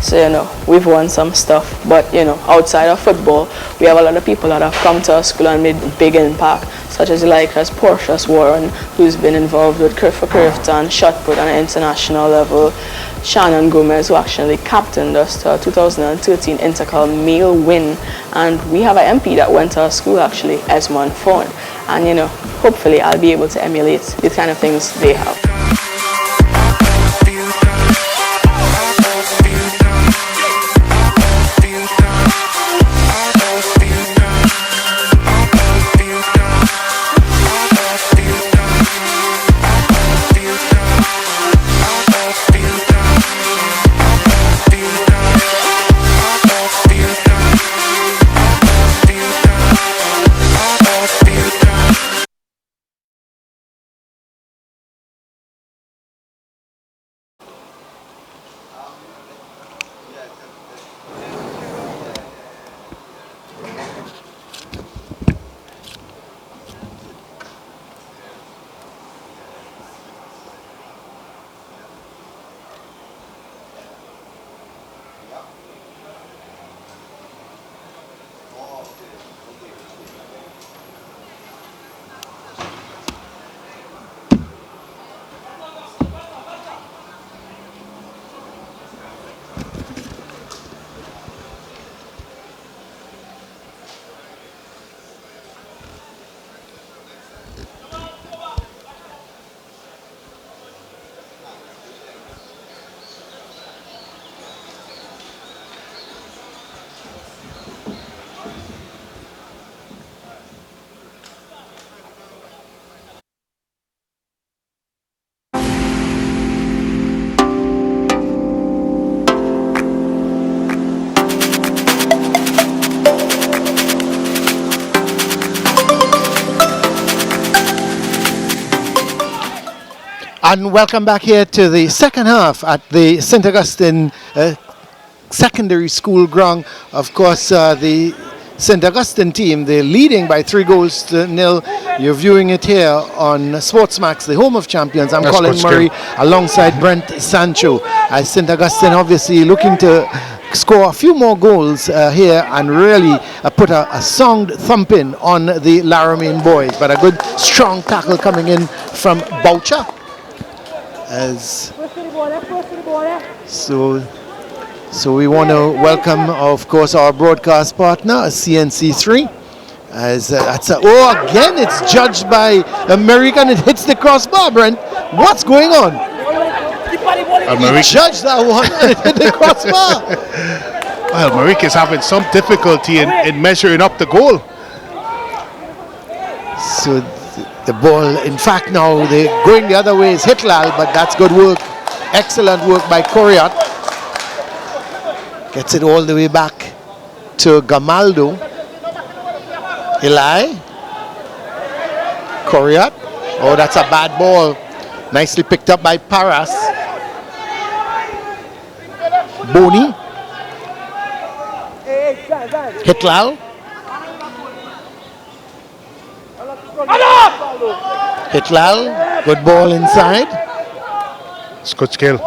H: So, we've won some stuff. But, outside of football, we have a lot of people that have come to our school and made big impact, such as Portius Warren, who's been involved with for Clifton, shot put on an international level. Shannon Gomez, who actually captained us to our 2013 Intercal male win. And we have an MP that went to our school, actually, Esmond Ford. And, hopefully I'll be able to emulate the kind of things they have.
B: And welcome back here to the second half at the St. Augustine Secondary School ground. Of course, the St. Augustine team, they're leading by 3-0. You're viewing it here on Sportsmax, the home of champions. I'm
A: That's
B: Colin
A: Coach
B: Murray
A: Kim.
B: alongside Brent Sancho. As St. Augustine obviously looking to score a few more goals here and really put a sound thumping on the Laramine boys. But a good strong tackle coming in from Boucher. So we want to welcome, of course, our broadcast partner, CNC3. Again, it's judged by American. It hits the crossbar, Brent. What's going on? He judged that one and it hit the crossbar.
A: Well, Maric is having some difficulty in measuring up the goal.
B: So the ball, in fact, now they're going the other way is Hitlal, but that's good work. Excellent work by Coriat. Gets it all the way back to Gamaldo. Eli. Coriat. Oh, that's a bad ball. Nicely picked up by Paras. Boni. Hitlal. Hitlal, good ball inside.
A: It's good skill.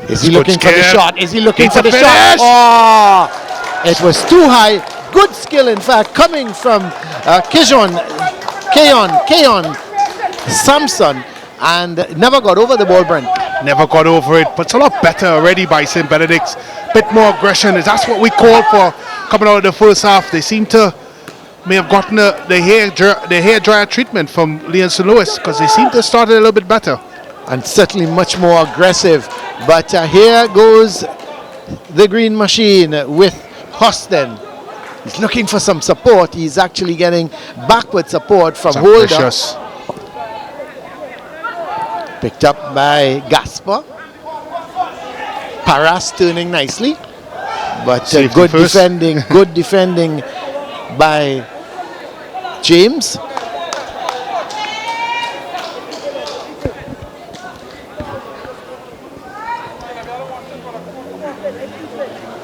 B: Is he looking for the shot? Is he looking
A: It's
B: for
A: a
B: the
A: finish.
B: shot? Oh, it was too high. Good skill, in fact, coming from Keon Samson, and never got over the ball, Brent.
A: Never got over it, but it's a lot better already by St. Benedict's. Bit more aggression. That's what we called for coming out of the first half. They seem to may have gotten the hair dryer treatment from Leon St. Louis because they seem to start it a little bit better.
B: And certainly much more aggressive. But here goes the Green Machine with Hostin. He's looking for some support. He's actually getting backward support from Holder.
A: Vicious.
B: Picked up by Gaspar. Paras turning nicely. But good defending by James.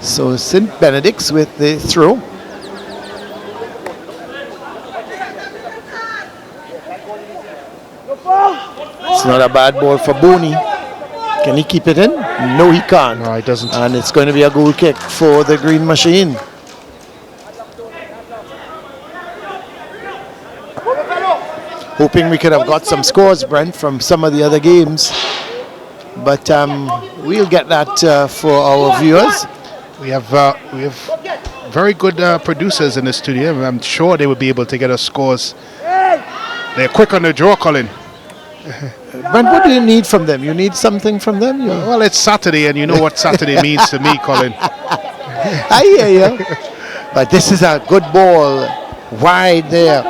B: So St. Benedict's with the throw. It's not a bad ball for Booney. Can he keep it in? No, he can't.
A: No, he doesn't.
B: And it's going to be a goal kick for the Green Machine. Hoping we could have got some scores, Brent, from some of the other games. But we'll get that for our viewers.
A: We have very good producers in the studio. I'm sure they will be able to get us scores. They're quick on the draw, Colin.
B: Brent, what do you need from them? You need something from them?
A: Well, it's Saturday, and you know what Saturday means to me, Colin.
B: I hear you. But this is a good ball. Wide there.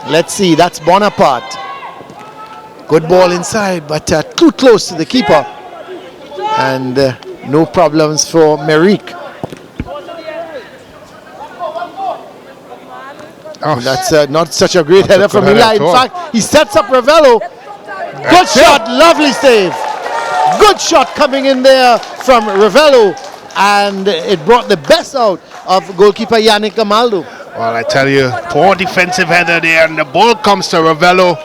B: Let's see, that's Bonaparte. Good ball inside, but too close to the keeper. And no problems for Merrick.
A: Oh,
B: That's not such a great header from
A: good
B: Eli.
A: header
B: In
A: at all.
B: fact, he sets up Ravello. Good shot, lovely save. Good shot coming in there from Ravello. And it brought the best out of goalkeeper Yannick Gamaldo.
A: well, I tell you, poor defensive header there, and the ball comes to Ravello.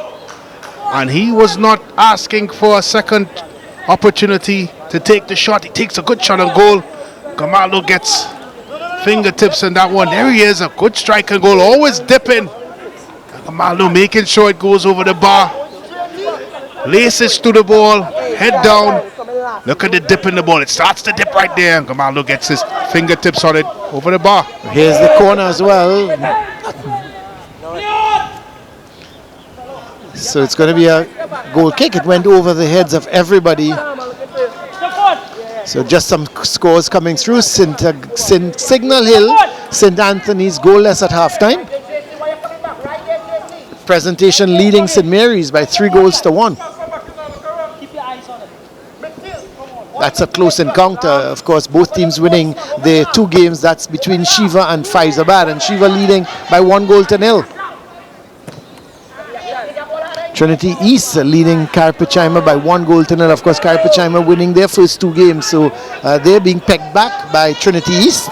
A: And he was not asking for a second opportunity to take the shot. He takes a good shot on goal. Gamaldo gets fingertips on that one. There he is, a good strike and goal, always dipping. Gamaldo making sure it goes over the bar. Laces to the ball, head down. Look at the dip in the ball. It starts to dip right there. Gamaldo gets his fingertips on it over the bar.
B: Here's the corner as well. So it's going to be a goal kick. It went over the heads of everybody. So just some scores coming through. Signal Hill, St. Anthony's goalless at halftime. Presentation leading St. Mary's by 3-1. That's a close encounter. Of course, both teams winning the two games. That's between Shiva and Faizabad. And Shiva leading by 1-0. Trinity East leading Carpichima by 1-0. Of course, Carpichima winning their first two games. So they're being pegged back by Trinity East.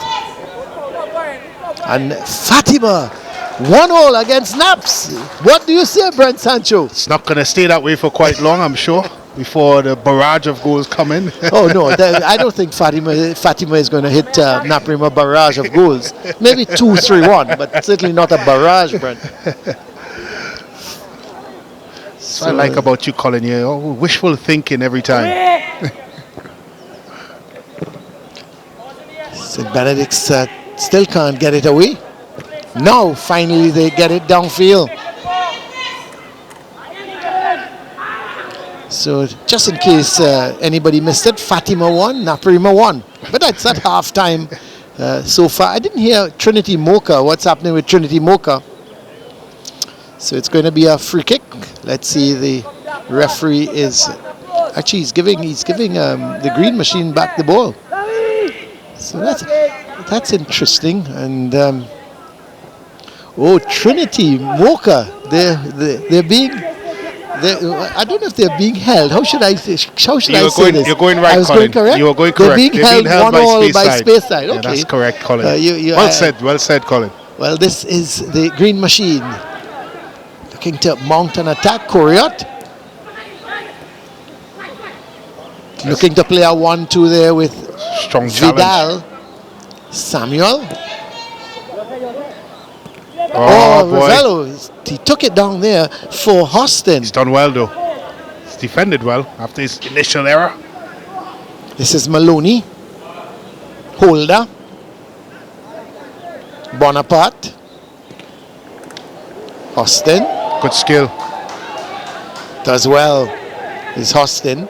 B: And Fatima, 1-1 against Naps. What do you say, Brent Sancho?
A: It's not going to stay that way for quite long, I'm sure, before the barrage of goals come in.
B: Oh, no, I don't think Fatima is going to hit Naprima barrage of goals. Maybe 2-3-1, but certainly not a barrage, Brent.
A: So I like about you, Colin. You're wishful thinking every time.
B: St. Benedict still can't get it away. Now, finally, they get it downfield. So, just in case anybody missed it, Fatima won, Naprima won. But that's at halftime so far. I didn't hear Trinity Mocha. What's happening with Trinity Mocha? So it's going to be a free kick. Let's see. The referee is actually he's giving the Green Machine back the ball. So that's interesting. And Trinity Mocha, they're being. I don't know if they're being held. How should I say this?
A: You're going right,
B: I was
A: Colin.
B: going correct.
A: You are going
B: They're
A: correct.
B: being held 1-1 by Speyside.
A: Yeah,
B: Okay,
A: that's correct, Colin.
B: well
A: said, Colin.
B: Well, this is the Green Machine looking to mount an attack. Coriot looking to play a 1-2 there with
A: Strong
B: Vidal.
A: challenge.
B: Samuel.
A: Oh, boy.
B: Ravello. He took it down there for Hostin.
A: He's done well, though. He's defended well after his initial error.
B: This is Maloney. Holder. Bonaparte. Hostin.
A: Good skill.
B: Does well. Is Hostin.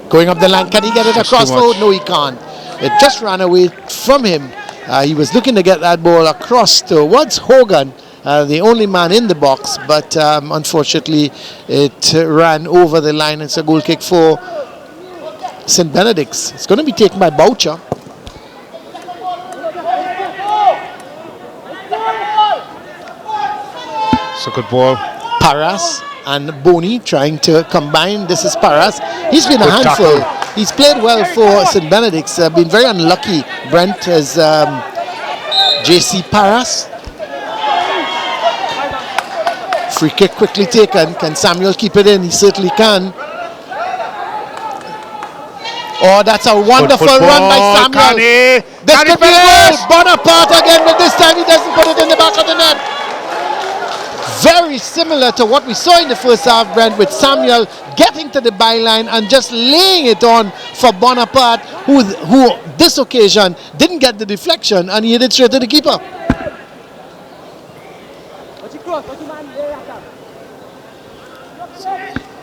B: Going up the line. Can he get it
A: Just
B: across?
A: too much.
B: No, he can't. It just ran away from him. He was looking to get that ball across towards Hogan, the only man in the box, but unfortunately it ran over the line. It's a goal kick for St. Benedict's. It's going to be taken by Boucher.
A: It's a good ball.
B: Paras and Boni trying to combine. This is Paras. He's been a
A: Good
B: handful.
A: tackle.
B: He's played well for St. Benedict's. Been very unlucky. Brent as J.C. Paras. Free kick quickly taken. Can Samuel keep it in? He certainly can. Oh, that's a wonderful run by Samuel. This could be a goal. Bonaparte again, but this time he doesn't put it in the back of the net. Very similar to what we saw in the first half, Brent, with Samuel getting to the byline and just laying it on for Bonaparte, who this occasion didn't get the deflection and he hit it straight to the keeper.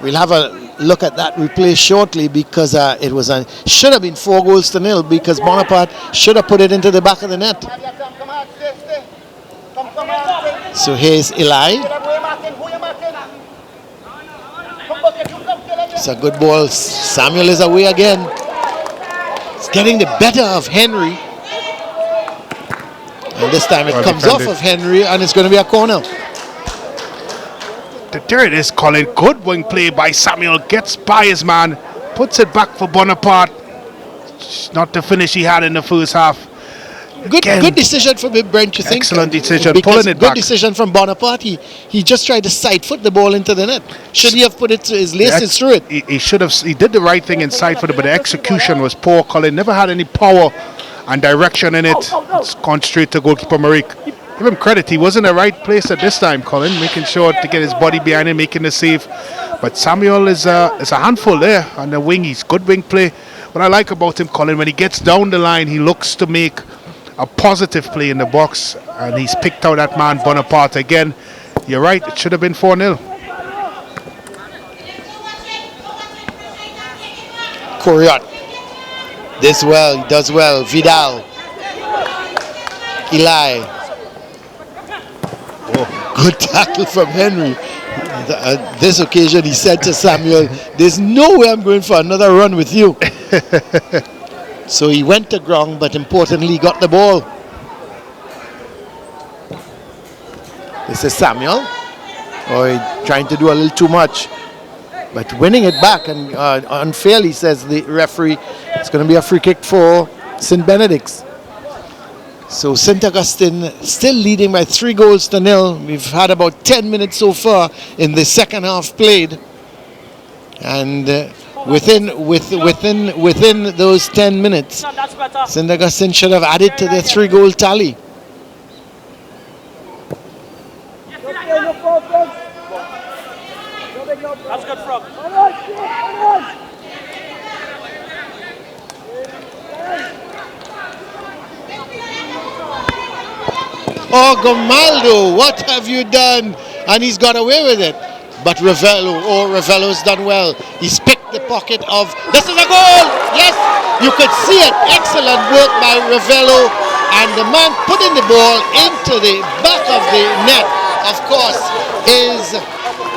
B: We'll have a look at that replay shortly because it was should have been 4-0 because Bonaparte should have put it into the back of the net. So here's Eli. It's a good ball. Samuel is away again. It's getting the better of Henry. And this time it comes off of Henry and it's going to be a corner.
A: There it is, Colin. Good wing play by Samuel. Gets by his man. Puts it back for Bonaparte. Not the finish he had in the first half.
B: Good decision from him, Brent, you think?
A: Excellent decision.
B: Because
A: Pulling it back.
B: Good decision from Bonaparte. He just tried to side foot the ball into the net. Should he have put it his laces through it?
A: He should have. He did the right thing inside foot, but the execution was poor. Colin never had any power and direction in it. It's gone straight to goalkeeper Marik. Give him credit. He was in the right place at this time, Colin, making sure to get his body behind him, making the save. But Samuel is a handful there on the wing. He's good wing play. What I like about him, Colin, when he gets down the line, he looks to make a positive play in the box, and he's picked out that man Bonaparte again. You're right, it should have been 4-0.
B: Coriot. He does well. Vidal. Eli. Good tackle from Henry. This occasion he said to Samuel, there's no way I'm going for another run with you. So he went to ground, but importantly got the ball. This is Samuel. He's trying to do a little too much. But winning it back, and unfairly, says the referee, it's going to be a free kick for St. Benedict's. So St. Augustine still leading by 3-0. We've had about 10 minutes so far in the second half played. And within those 10 minutes, St. Augustine should have added to their 3-goal tally.
C: That's good from.
B: Oh, Grimaldo, what have you done? And he's got away with it. But Ravello's done well. He's picked the pocket of, this is a goal! Yes, you could see it. Excellent work by Ravello. And the man putting the ball into the back of the net, of course, is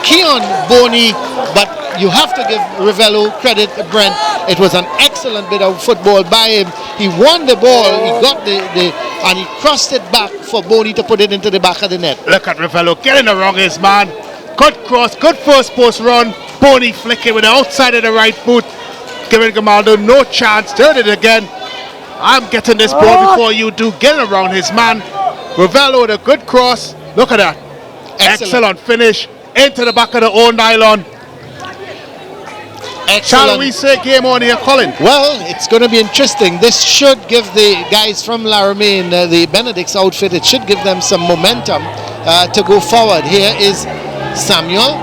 B: Keon Boney. But you have to give Ravello credit, Brent. It was an excellent bit of football by him. He won the ball, he got and he crossed it back for Boney to put it into the back of the net.
A: Look at Ravello getting around his man. Good cross, good first post run. Boney flicking with the outside of the right foot, giving Grimaldo no chance. Turn it again. I'm getting this ball before you do. Getting around his man. Ravello with a good cross. Look at that. Excellent finish into the back of the old nylon.
B: Excellent.
A: Shall we say game on here, Colin?
B: Well, it's going to be interesting. This should give the guys from La Romaine, the Benedict's outfit, it should give them some momentum to go forward. Here is Samuel.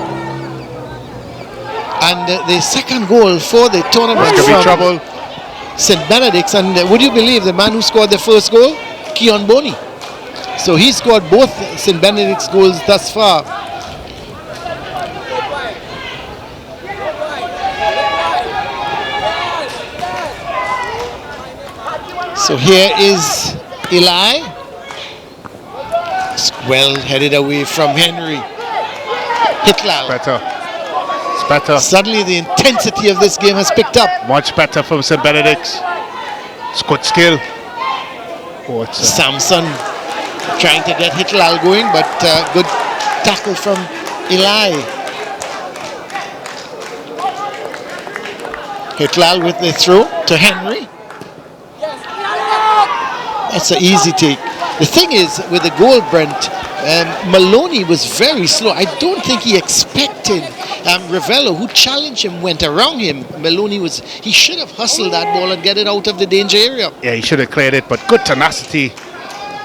B: And the second goal for the tournament from St. Benedict's. And would you believe the man who scored the first goal? Keon Boney. So he scored both St. Benedict's goals thus far. So here is Eli. Well headed away from Henry. Hitlal.
A: It's better.
B: Suddenly the intensity of this game has picked up.
A: Much better from St. Benedict's. It's good skill.
B: Samson trying to get Hitlal going, but good tackle from Eli. Hitlal with the throw to Henry. That's an easy take. The thing is, with the goal, Brent, Maloney was very slow. I don't think he expected Ravello, who challenged him, went around him. Maloney he should have hustled that ball and get it out of the danger area.
A: Yeah, he should have cleared it, but good tenacity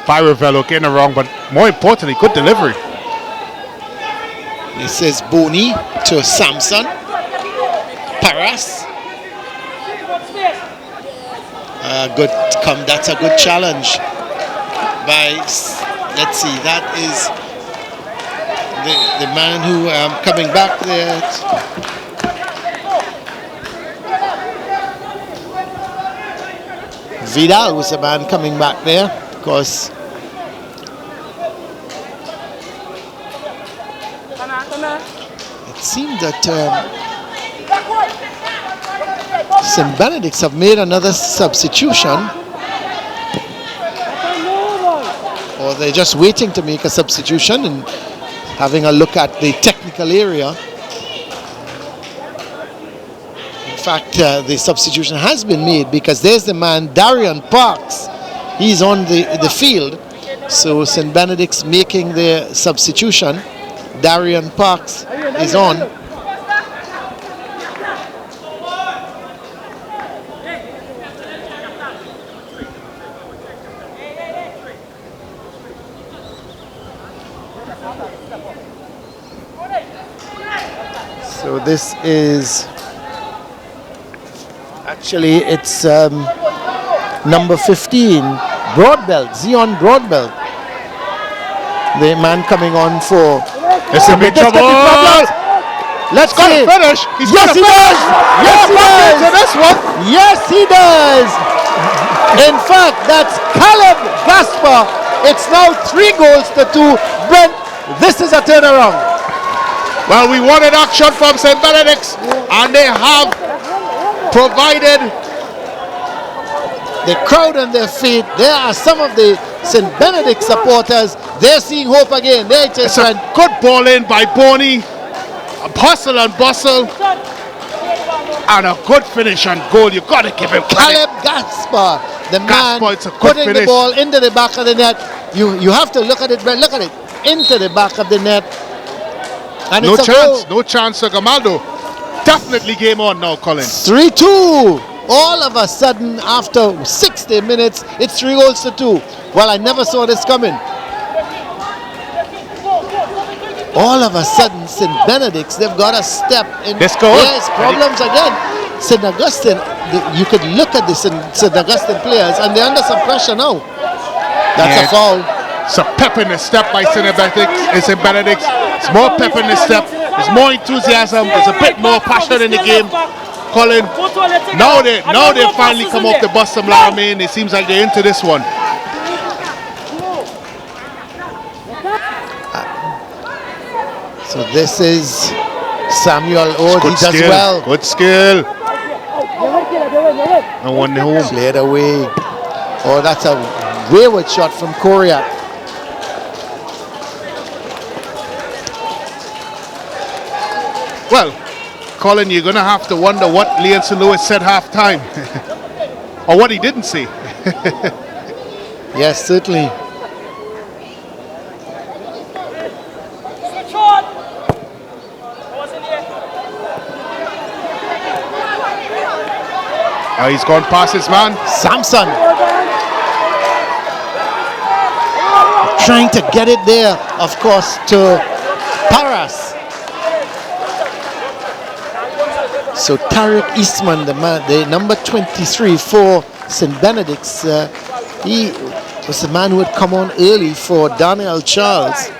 A: by Ravello, getting it wrong, but more importantly, good delivery.
B: This is Boney to Samson. Paras. That's a good challenge by, let's see, that is the man who coming back there. Vidal was the man coming back there, because it seemed that St. Benedict's have made another substitution, or they're just waiting to make a substitution and having a look at the technical area. In fact, the substitution has been made, because there's the man, Darian Parks. He's on the field. So St. Benedict's making their substitution. Darian Parks is on. So this is actually, it's number 15, Broadbelt, Zion Broadbelt. The man coming on for.
A: It's a big trouble.
B: Let's
A: Got
B: see.
A: to finish. He's
B: Yes,
A: got to
B: he
A: finish.
B: does. Yes, he does.
A: Into this one.
B: Yes, he does. In fact, that's Caleb Gaspar. It's now 3-2. Brent, this is a turnaround.
A: Well, we wanted action from St. Benedict's, and they have provided.
B: The crowd on their feet. There are some of the St. Benedict supporters. They're seeing hope again.
A: It's a good ball in by Boney. A hustle and bustle. And a good finish and goal. You got to give him credit.
B: Caleb Gaspar, the man
A: Gaspar, it's a good
B: putting the
A: finish.
B: ball into the back of the net. You have to look at it, Brent. Look at it. Into the back of the net. And
A: No
B: it's a
A: chance.
B: goal.
A: No chance for Gamaldo. Definitely game on now, Colin.
B: 3-2. All of a sudden, after 60 minutes, it's 3-2. Well, I never saw this coming. All of a sudden, St. Benedict's, they've got a step in.
A: Let's go.
B: Yes, problems again. St. Augustine, you could look at the St. Augustine players, and they're under some pressure now. That's a foul.
A: It's a pep in the step by St. Benedict's. It's more pep in the step. There's more enthusiasm. There's a bit more passion in the game. Colin, now they finally come off the bottom line. I mean, it seems like they're into this one.
B: So this is Samuel Ode. He does
A: skill.
B: well.
A: Good skill. No one home.
B: Played away. Oh, that's a wayward shot from Korea.
A: Well, Colin, you're going to have to wonder what Leon St. Louis said half-time. Or what he didn't say.
B: Yes, certainly.
A: He's gone past his man.
B: Samson trying to get it there, of course, to Paras. So Tariq Eastman, the number 23 for St. Benedict's, he was the man who had come on early for Daniel Charles.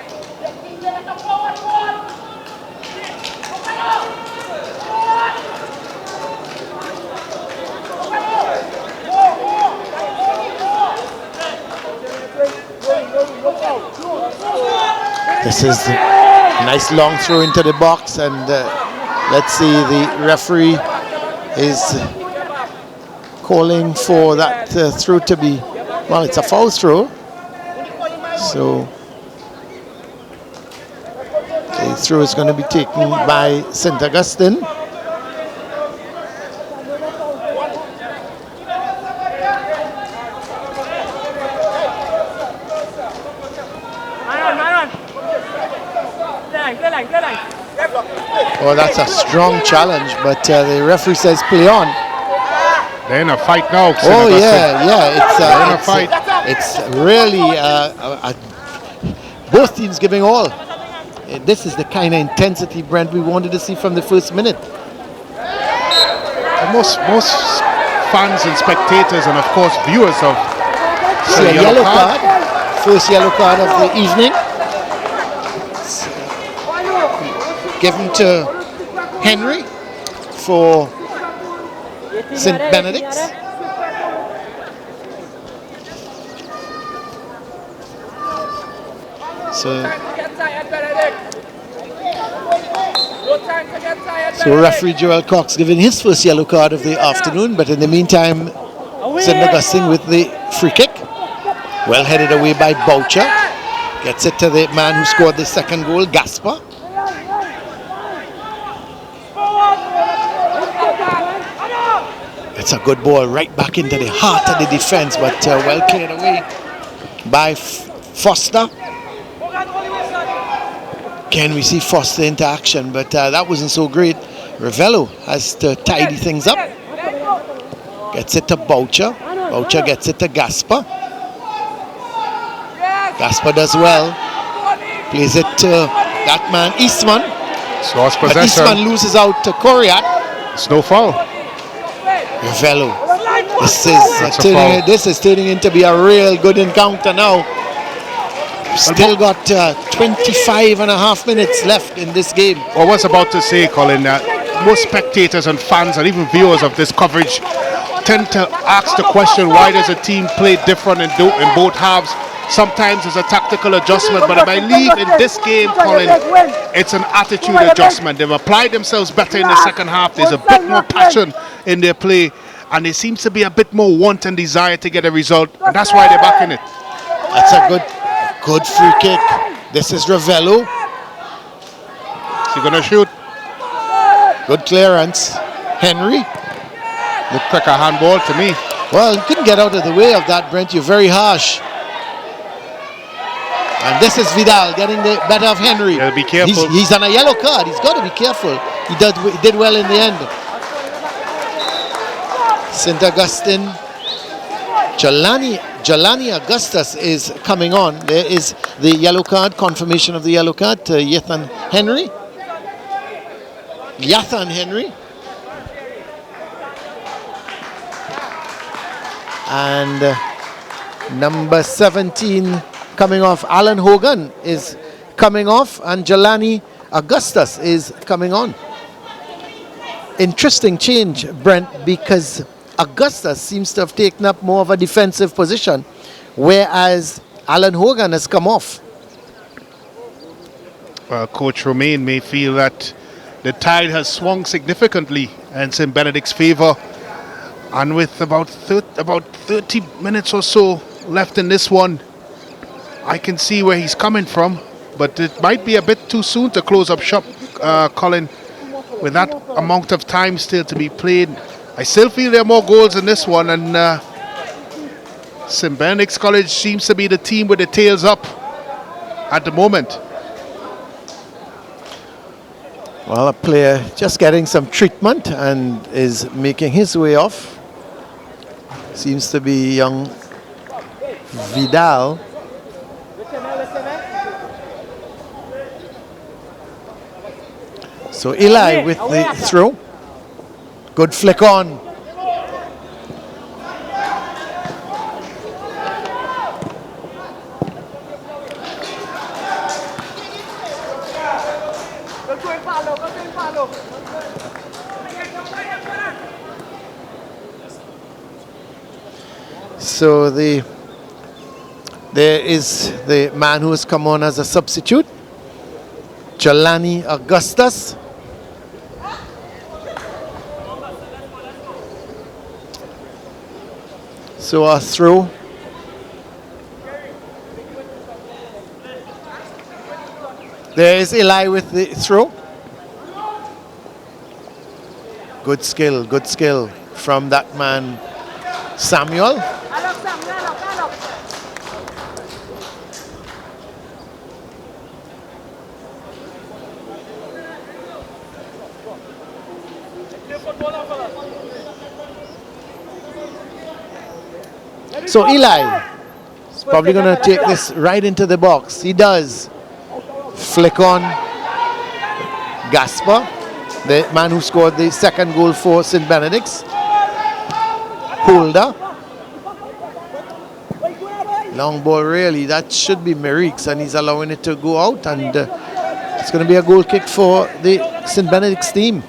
B: This is a nice long throw into the box, and let's see, the referee is calling for that throw to be, well, it's a foul throw. So the throw is going to be taken by St. Augustine. Oh, Oh, that's a strong challenge, but the referee says play on.
A: They're in a fight now.
B: Oh
A: St.
B: yeah.
A: in a fight.
B: It's really both teams giving all. This is the kind of intensity, Brent, we wanted to see from the first minute.
A: Most fans and spectators, and of course viewers of
B: See a yellow card. First yellow card of the evening. Given to Henry for St. Benedict's. So referee Joel Cox giving his first yellow card of the afternoon, but in the meantime, St. Augustine with the free kick. Well headed away by Boucher. Gets it to the man who scored the second goal, Gaspar. It's a good ball right back into the heart of the defense, but well cleared away by Foster. Can we see Foster into action? But that wasn't so great. Ravello has to tidy things up. Gets it to Boucher. Boucher gets it to Gaspar. Gaspar does well. Plays it to that man, Eastman.
A: Lost
B: But
A: possession.
B: Eastman loses out to Coriat.
A: It's no foul.
B: Ravello.
A: That's a foul.
B: This is turning into be a real good encounter now. Still got 25 and a half minutes left in this game.
A: I was about to say, Colin, that most spectators and fans and even viewers of this coverage tend to ask the question, why does a team play different in both halves? Sometimes it's a tactical adjustment, but I believe in this game, Colin, it's an attitude adjustment. They've applied themselves better in the second half. There's a bit more passion in their play, and there seems to be a bit more want and desire to get a result, and that's why they're back in it.
B: That's a good free kick. This is Ravello.
A: Is he going to shoot?
B: Good clearance. Henry.
A: Looked like a handball to me.
B: Well, you couldn't get out of the way of that, Brent. You're very harsh. And this is Vidal getting the better of Henry.
A: Yeah, be careful.
B: He's on a yellow card. He's got to be careful. He did well in the end. St. Augustine. Jelani Augustus is coming on. There is the yellow card, confirmation of the yellow card to Yathan Henry. And number 17 coming off, Alan Hogan is coming off, and Jelani Augustus is coming on. Interesting change, Brent, because Augustus seems to have taken up more of a defensive position, whereas Alan Hogan has come off.
A: Well, Coach Romain may feel that the tide has swung significantly in St. Benedict's favour, and with about 30 minutes or so left in this one, I can see where he's coming from, but it might be a bit too soon to close up shop, Colin, with that amount of time still to be played. I still feel there are more goals in this one, and St. Benedict's College seems to be the team with the tails up at the moment.
B: Well, a player just getting some treatment and is making his way off. Seems to be young Vidal. So Eli with the throw. Good flick on. So there is the man who has come on as a substitute, Jelani Augustus. So a throw. There is Eli with the throw. Good skill from that man, Samuel. So Eli is probably going to take this right into the box. He does. Flick on Gasper, the man who scored the second goal for St. Benedict's. Holder. Long ball really, that should be Merrick's, and he's allowing it to go out, and it's going to be a goal kick for the St. Benedict's team.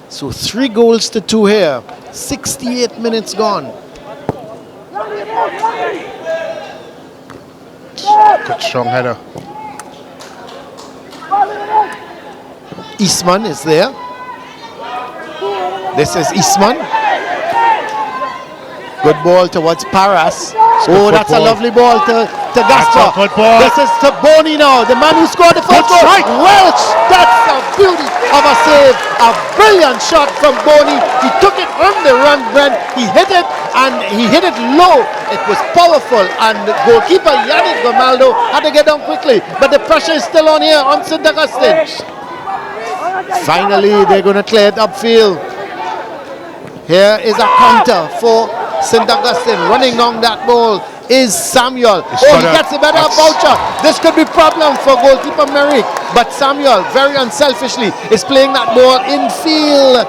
B: So 3 goals to 2 here. 68 minutes gone.
A: Good strong header.
B: Eastman is there. This is Eastman. Good ball towards Paras. Oh, that's a lovely ball to Gasper.
A: Good ball.
B: This is to Boney now, the man who scored the first goal.
A: Right.
B: Welch, that's a beauty of a save. A brilliant shot from Boney. He took it on the run, Brent. He hit it, and he hit it low. It was powerful, and the goalkeeper Yannick Gomaldo had to get down quickly. But the pressure is still on here on St. Augustine. Finally, they're going to clear it upfield. Here is a counter for St. Augustine. Running down that ball is Samuel. He gets a better voucher. This could be problem for goalkeeper Merrick. But Samuel, very unselfishly, is playing that ball in field.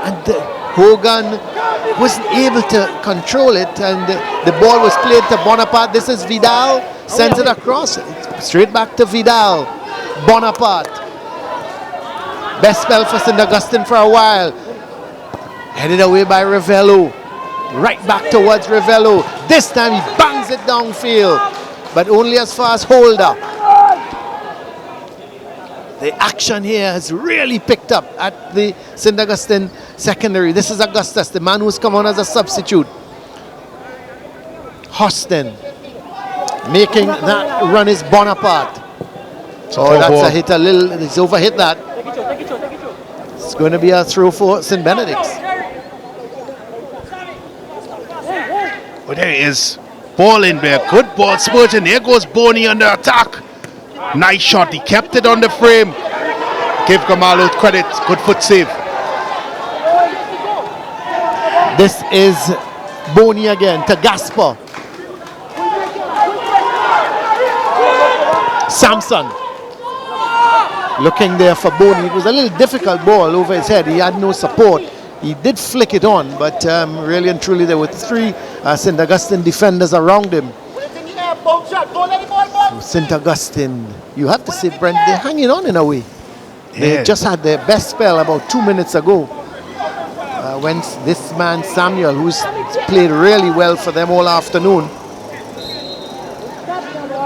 B: And Hogan wasn't able to control it. And the ball was played to Bonaparte. This is Vidal. Sends it across. Straight back to Vidal. Bonaparte. Best spell for St. Augustine for a while. Headed away by Ravello. Right back towards Ravello. This time he bangs it downfield, but only as far as Holder. The action here has really picked up at the St. Augustine secondary. This is Augustus, the man who's come on as a substitute. Hostin making that run is Bonaparte. Oh, that's a hit, he's overhit that. It's going to be a throw for St. Benedict's.
A: Oh, there he is. Ball in there. Good ball, Spurgeon. There goes Boney under attack. Nice shot. He kept it on the frame. Give Gamalo credit. Good foot save.
B: This is Boney again to Gasper. Samson. Looking there for Boney. It was a little difficult ball over his head. He had no support. He did flick it on, but really and truly there were 3 St. Augustine defenders around him. St. Augustine, you have to say, Brent, they're hanging on in a way. They just had their best spell about 2 minutes ago when this man Samuel, who's played really well for them all afternoon.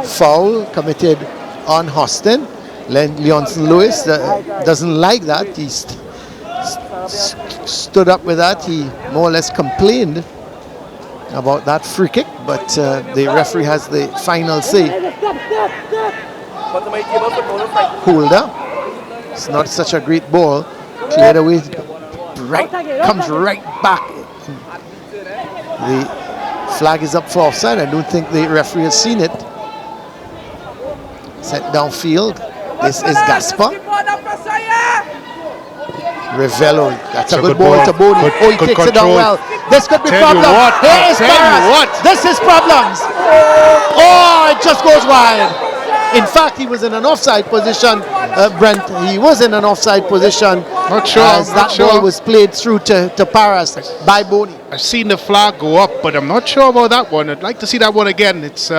B: Foul committed on Hostin. Leonson Lewis doesn't like that. He stood up with that. He more or less complained about that free kick, but the referee has the final say. Holder. It's not such a great ball. Cleared away. Comes right back. The flag is up for offside. I don't think the referee has seen it. Set downfield. This is Gasper. Ravello, that's a good ball to Boney. He takes it down well. This could be problems. Here is Paras. This is problems. Oh, it just goes wide. In fact, he was in an offside position, Brent. He was in an offside position.
A: Not sure.
B: As that ball was played through to Paras by Boney.
A: I've seen the flag go up, but I'm not sure about that one. I'd like to see that one again. It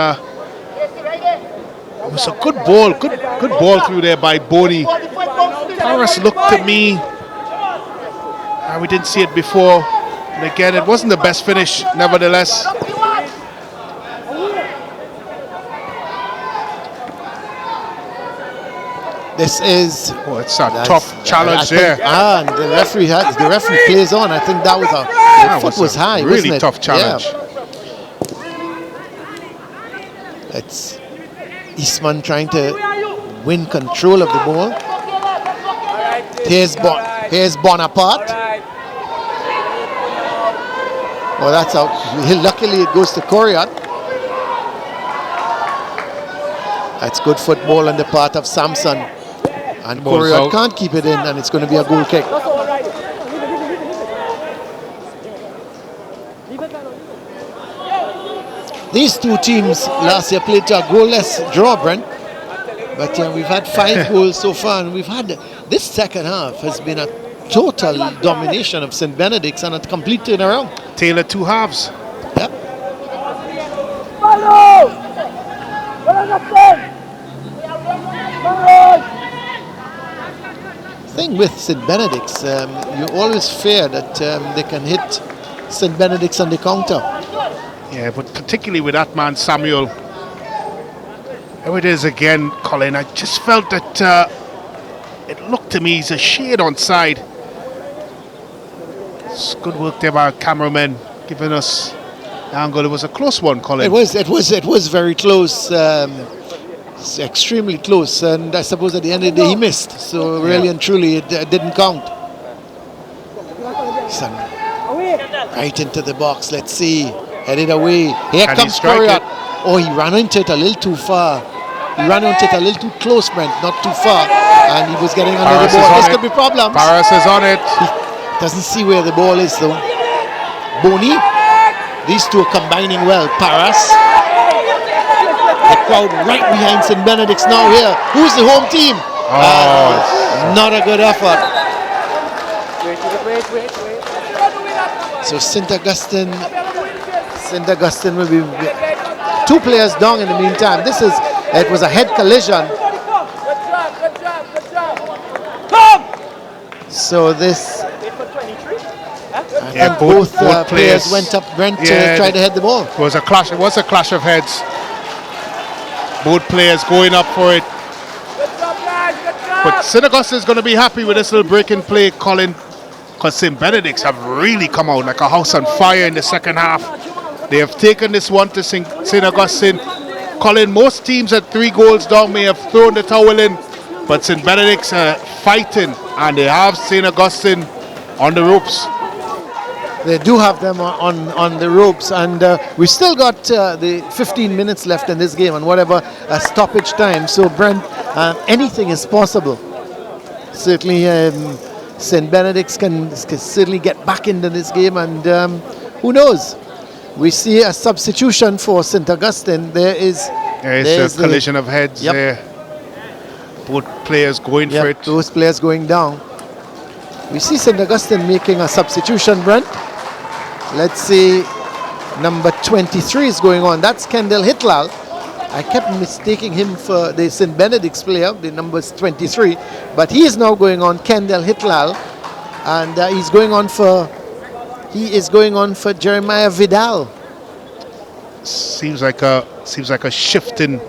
A: was a good ball. Good ball through there by Boney. Paras looked to me. We didn't see it before. And again, it wasn't the best finish, nevertheless.
B: This is
A: it's a tough challenge there.
B: And the referee plays on. I think that was the foot was high.
A: Really
B: wasn't it?
A: tough challenge.
B: Yeah. It's Eastman trying to win control of the ball. Here's Bonaparte. Oh, that's out. Luckily, it goes to Coriat. That's good football on the part of Samson. And
A: Ball's
B: Courier
A: out.
B: can't keep it in, and it's going to be a goal kick. These two teams last year played to a goalless draw, Brent. But we've had 5 goals so far, and we've had this second half has been a total domination of St. Benedict's and a complete turnaround.
A: Taylor 2 halves.
B: Yep. Thing with St. Benedict's, you always fear that they can hit St. Benedict's on the counter.
A: Yeah, but particularly with that man Samuel. There it is again, Colin. I just felt that it looked to me he's a shade on side. It's good work there by our cameraman, giving us the angle. It was a close one, Colin.
B: It was very close, it's extremely close, and I suppose at the end of the day he missed. So really and truly, it didn't count. Son, right into the box. Let's see. Headed away. Here
A: Can he
B: comes
A: strike
B: Courier.
A: it?
B: Oh, he ran into it a little too far. He ran into it a little too close, Brent, not too far. And he was getting under
A: Paris
B: the
A: is
B: ball.
A: on
B: This
A: it.
B: could be problems.
A: Paris is on it.
B: He doesn't see where the ball is, though. Boney. These two are combining well. Paras. The crowd right behind St. Benedict's now here. Who's the home team? Not a good effort. So St. Augustine will be 2 players down in the meantime. It was a head collision. So this,
A: Yeah,
B: both players went up, Brent, to try to head the ball.
A: It was a clash. It was a clash of heads. Both players going up for it. But St. Augustine is going to be happy with this little break in play, Colin, because St. Benedict's have really come out like a house on fire in the second half. They have taken this one to St. Augustine. Colin, most teams at 3 goals down may have thrown the towel in, but St. Benedict's are fighting, and they have St. Augustine on the ropes.
B: They do have them on the ropes, and we still got the 15 minutes left in this game, and whatever stoppage time. So, Brent, anything is possible. Certainly, St. Benedict's can certainly get back into this game, and who knows? We see a substitution for St. Augustine. There's
A: a collision of heads there. Both players going for it.
B: Those players going down. We see St. Augustine making a substitution, Brent. Let's see, number 23 is going on. That's Kendall Hitlal. I kept mistaking him for the St. Benedict's player, the number's 23. But he is now going on, Kendall Hitlal. And he is going on for Jeremiah Vidal.
A: Seems like a shift in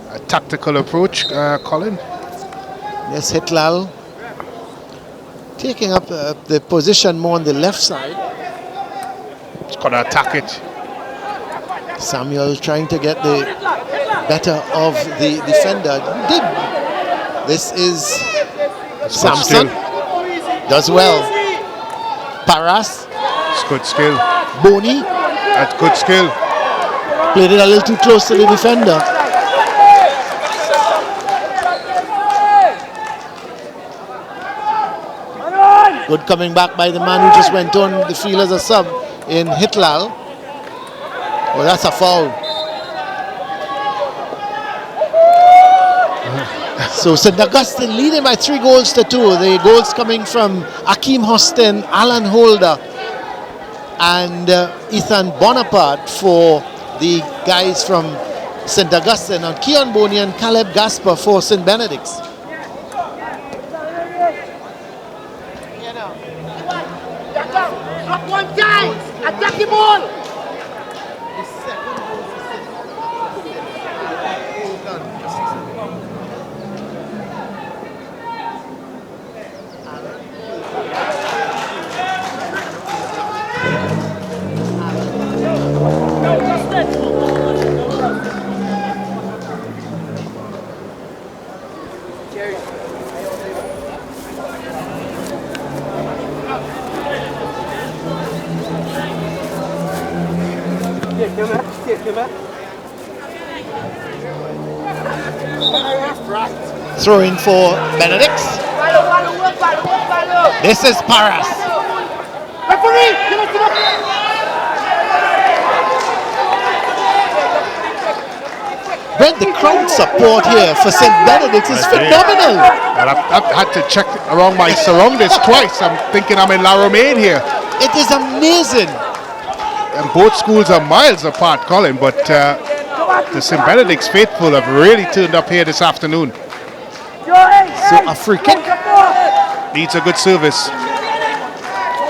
A: a tactical approach, Colin.
B: Yes, Hitlal taking up the position more on the left side.
A: It's got to attack it.
B: Samuel trying to get the better of the defender. Did. This is Samson. Does well. Paras.
A: It's good skill.
B: Boney.
A: That's good skill.
B: Played it a little too close to the defender. Good coming back by the man who just went on the field as a sub in Hitlal. Oh, that's a foul. So St. Augustine leading by 3 goals to 2. The goals coming from Akeem Hostin, Alan Holder, and Ethan Bonaparte for the guys from St. Augustine, and Keon Boney and Caleb Gasper for St. Benedict's.
C: One guy, attack the ball.
B: Throwing for Benedict. This is Paras. Brent, the crowd support here for St. Benedict is phenomenal.
A: And I've had to check around my surroundings twice. I'm thinking I'm in La Romaine here.
B: It is amazing.
A: And both schools are miles apart, Colin, but the St. Benedict's faithful have really turned up here this afternoon.
B: So a free kick.
A: Needs a good service.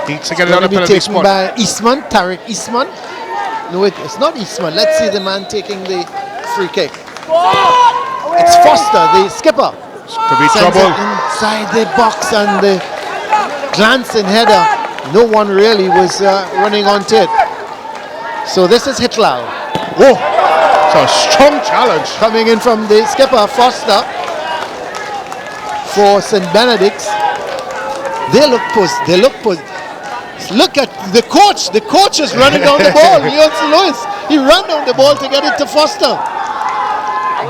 A: Needs to get it
B: Going
A: on
B: to
A: the
B: be
A: penalty
B: taken
A: spot.
B: by Eastman, Tariq Eastman. No, it's not Eastman. Let's see the man taking the free kick. It's Foster, the skipper.
A: Could be
B: Sends
A: trouble.
B: it inside the box and the glancing header. No one really was running onto it. So this is Hitlal.
A: Oh, it's a strong challenge.
B: Coming in from the skipper, Foster, for St. Benedict's. They look posed. Look at the coach. The coach is running down the ball. Leon Lewis. He ran down the ball to get it to Foster.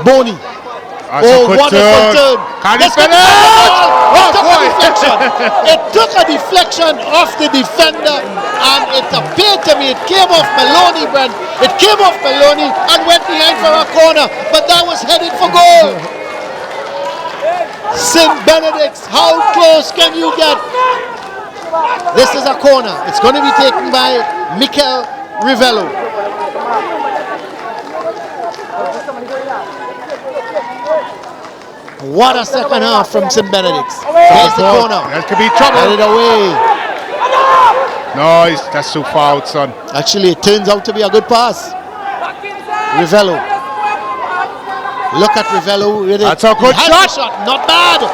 B: Boney.
A: That's a good
B: What a good turn.
A: Can he
B: Let's get
A: finish?
B: it took a
A: boy.
B: deflection. It took a deflection off the defender, and it appeared to me it came off Maloney, Brent. It came off Maloney and went behind for a corner, but that was headed for goal. St. Benedict's, how close can you get? This is a corner. It's going to be taken by Mikel Rivello. What a second half from St. Benedict's. There's the corner.
A: That could be trouble.
B: Get it away.
A: No, that's too far out, son.
B: Actually, it turns out to be a good pass. Rivello. Look at Rivello.
A: That's a good
B: shot. Not bad.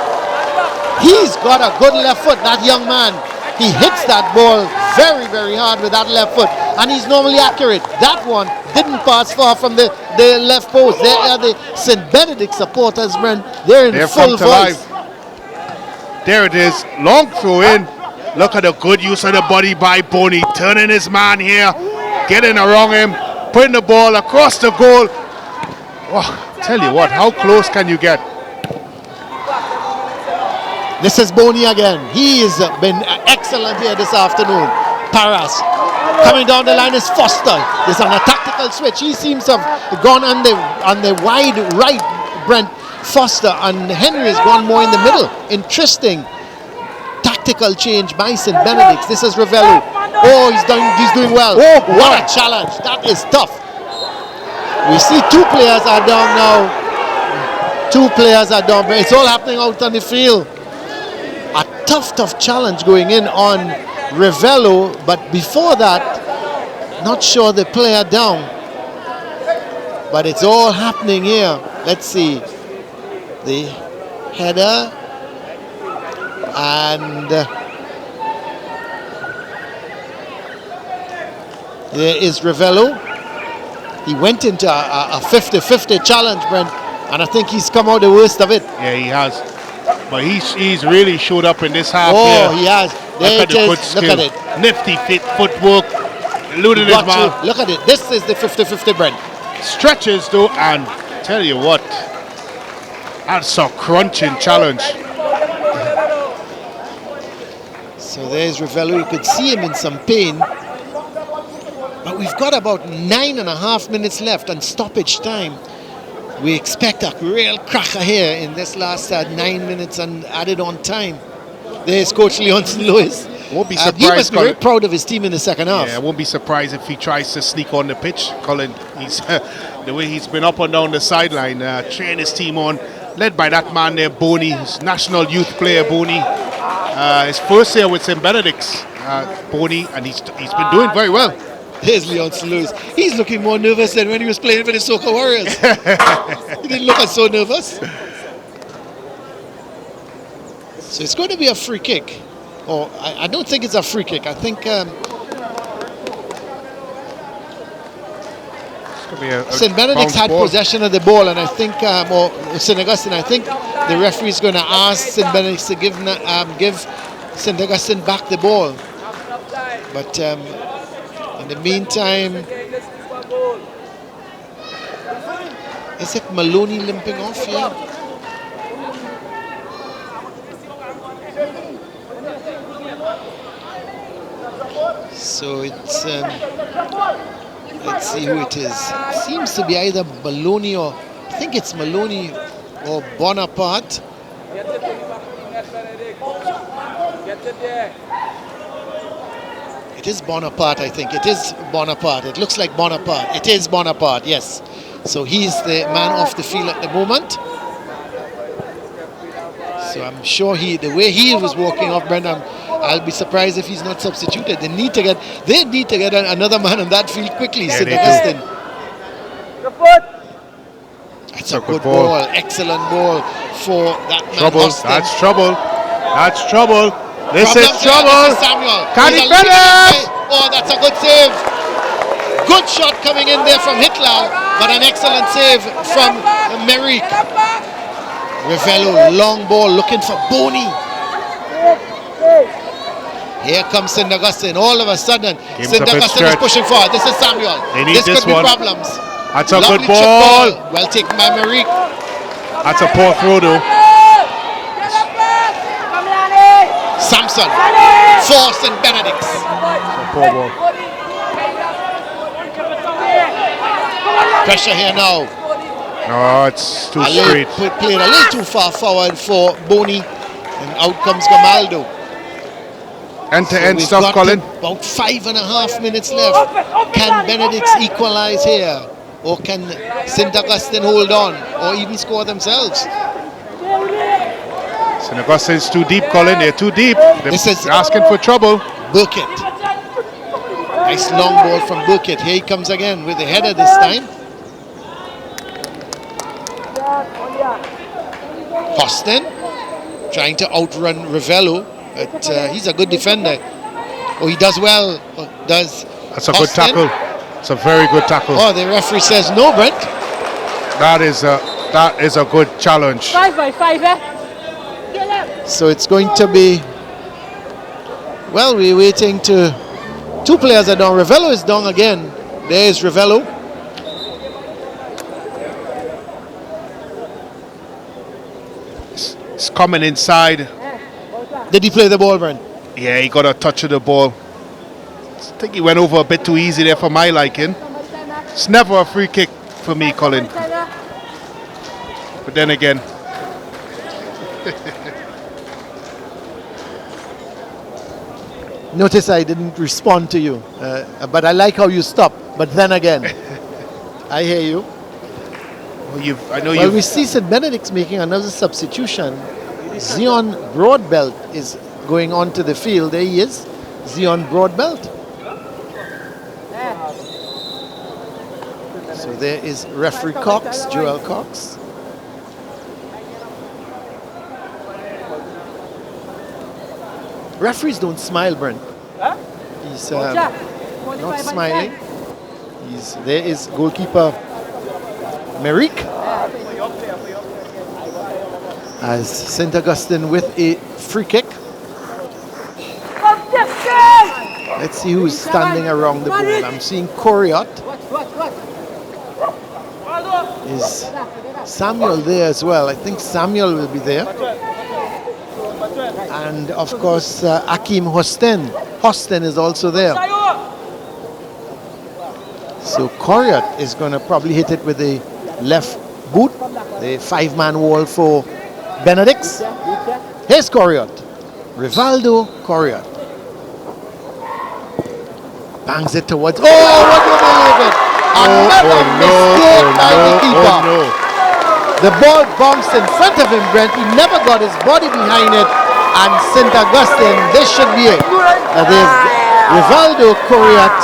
B: He's got a good left foot, that young man. He hits that ball very, very hard with that left foot. And he's normally accurate. That one didn't pass far from the left post. There are the St. Benedict supporters, man. They're in full voice.
A: There it is. Long throw in. Look at the good use of the body by Boney. Turning his man here. Getting around him. Putting the ball across the goal. Oh, tell you what, how close can you get?
B: This is Boney again. He has been excellent here this afternoon. Paras. Coming down the line is Foster. There's on a tactical switch. He seems to have gone on the wide right, Brent Foster, and Henry has gone more in the middle. Interesting tactical change by St. Benedict's. This is Rivello. Oh, he's doing well. Oh, what a challenge. That is tough. We see two players are down now. Two players are down. It's all happening out on the field. A tough challenge going in on Rivello, but before that, not sure the player down. But it's all happening here. Let's see. The header. And there is Rivello. He went into a 50-50 challenge, Brent, and I think he's come out the worst of it.
A: Yeah, he has. But he's really showed up in this half.
B: Oh, he has. There
A: Look at
B: it
A: the
B: is.
A: good skill.
B: Look at it.
A: Nifty footwork. Eluded his man.
B: Look at it. This is the 50-50, Brent.
A: Stretches though, and tell you what, that's a crunching challenge.
B: So there's Rivello. You could see him in some pain. But we've got about 9.5 minutes left and stoppage time. We expect a real cracker here in this last 9 minutes and added on time. There's Coach Leonson Lewis.
A: Won't be surprised.
B: He must be very proud of his team in the second half.
A: Yeah, I won't be surprised if he tries to sneak on the pitch, Colin. He's the way he's been up and down the sideline, training his team on, led by that man there, Boney, his national youth player, Boney. His first year with St. Benedict's, Boney, and he's been doing very well.
B: There's Leonson Lewis. He's looking more nervous than when he was playing for the Soca Warriors. He didn't look so nervous. So it's going to be a free kick. Or I don't think it's a free kick. I think St. Benedict's had possession of the ball, and I think, or St. Augustine, I think the referee is going to ask St. Benedict's to give St. Augustine back the ball. But in the meantime, is it Maloney limping off here? So it's, let's see who it is. Seems to be either Maloney or, I think it's Maloney or Bonaparte. It is Bonaparte, I think. It is Bonaparte. It looks like Bonaparte. It is Bonaparte, yes. So he's the man off the field at the moment. So I'm sure the way he was walking off, Brendan, I'll be surprised if he's not substituted. They need to get another man on that field quickly,
A: Yeah,
B: St.
A: they
B: Augustine. That's a good ball. Excellent ball for that man.
A: Trouble.
B: Austin.
A: That's trouble. That's trouble. This is
B: Problems here.
A: trouble.
B: This is Samuel.
A: Can
B: He's
A: he
B: a leading
A: finish?
B: guy. Oh, that's a good save. Good shot coming in there from Hitler, but an excellent save from Merrick. Ravello, long ball, looking for Boney. Here comes St. Augustine. All of a sudden,
A: Game's
B: St.
A: a bit
B: Augustine is
A: stretched.
B: pushing forward. This is Samuel.
A: They need
B: This
A: this
B: could be
A: one.
B: problems.
A: That's a
B: Lovely
A: good
B: chip
A: ball.
B: Well taken by Merrick.
A: That's a poor throw, though.
B: Samson. Force and Benedict.
A: Poor ball.
B: Pressure here now.
A: No, it's too straight.
B: Played a little too far forward for Boney, and out comes Gamaldo.
A: End-to-end
B: We've
A: stuff,
B: got
A: Colin.
B: about 5.5 minutes left. Can Benedict equalize here? Or can St. Augustine hold on? Or even score themselves?
A: St. Augustine's too deep, Colin. They're too deep. They're
B: This is-
A: asking for trouble.
B: Burkett. Nice long ball from Burkett. Here he comes again with the header this time. Austin trying to outrun Ravello, but he's a good defender. Oh, he does well. Does
A: That's a good
B: Austin.
A: tackle. It's a very good tackle.
B: Oh, the referee says no, Brent.
A: That is a good challenge.
C: 5 by 5, eh?
B: So it's going to be, well, we're waiting to, two players are down. Ravello is down again. There is Ravello.
A: It's coming inside.
B: Did he play the ball, Brent?
A: Yeah, he got a touch of the ball. I think he went over a bit too easy there for my liking. It's never a free kick for me, Colin. But then again,
B: Notice I didn't respond to you, but I like how you stop. But then again, I hear you.
A: I know
B: Well,
A: you.
B: we see St. Benedict's making another substitution. Zion Broadbelt is going onto the field. There he is, Zion Broadbelt. So there is referee Cox, Joel Cox. Referees don't smile, Brent. He's not smiling. There is goalkeeper Merrick. As St. Augustine with a free kick. Let's see who's standing around the ball. I'm seeing Coriot. Is Samuel there as well? I think Samuel will be there. And of course, Akim Hosten. Hosten is also there. So Coriot is going to probably hit it with the left boot. The five-man wall for Benedict. Here's Coriot. Rivaldo Coriot. Bangs it towards. Oh, what do you believe it? Another mistake by the keeper.
A: Oh, no.
B: The ball bounced in front of him, Brent. He never got his body behind it. And St. Augustine, this should be it. There's Rivaldo Coriot.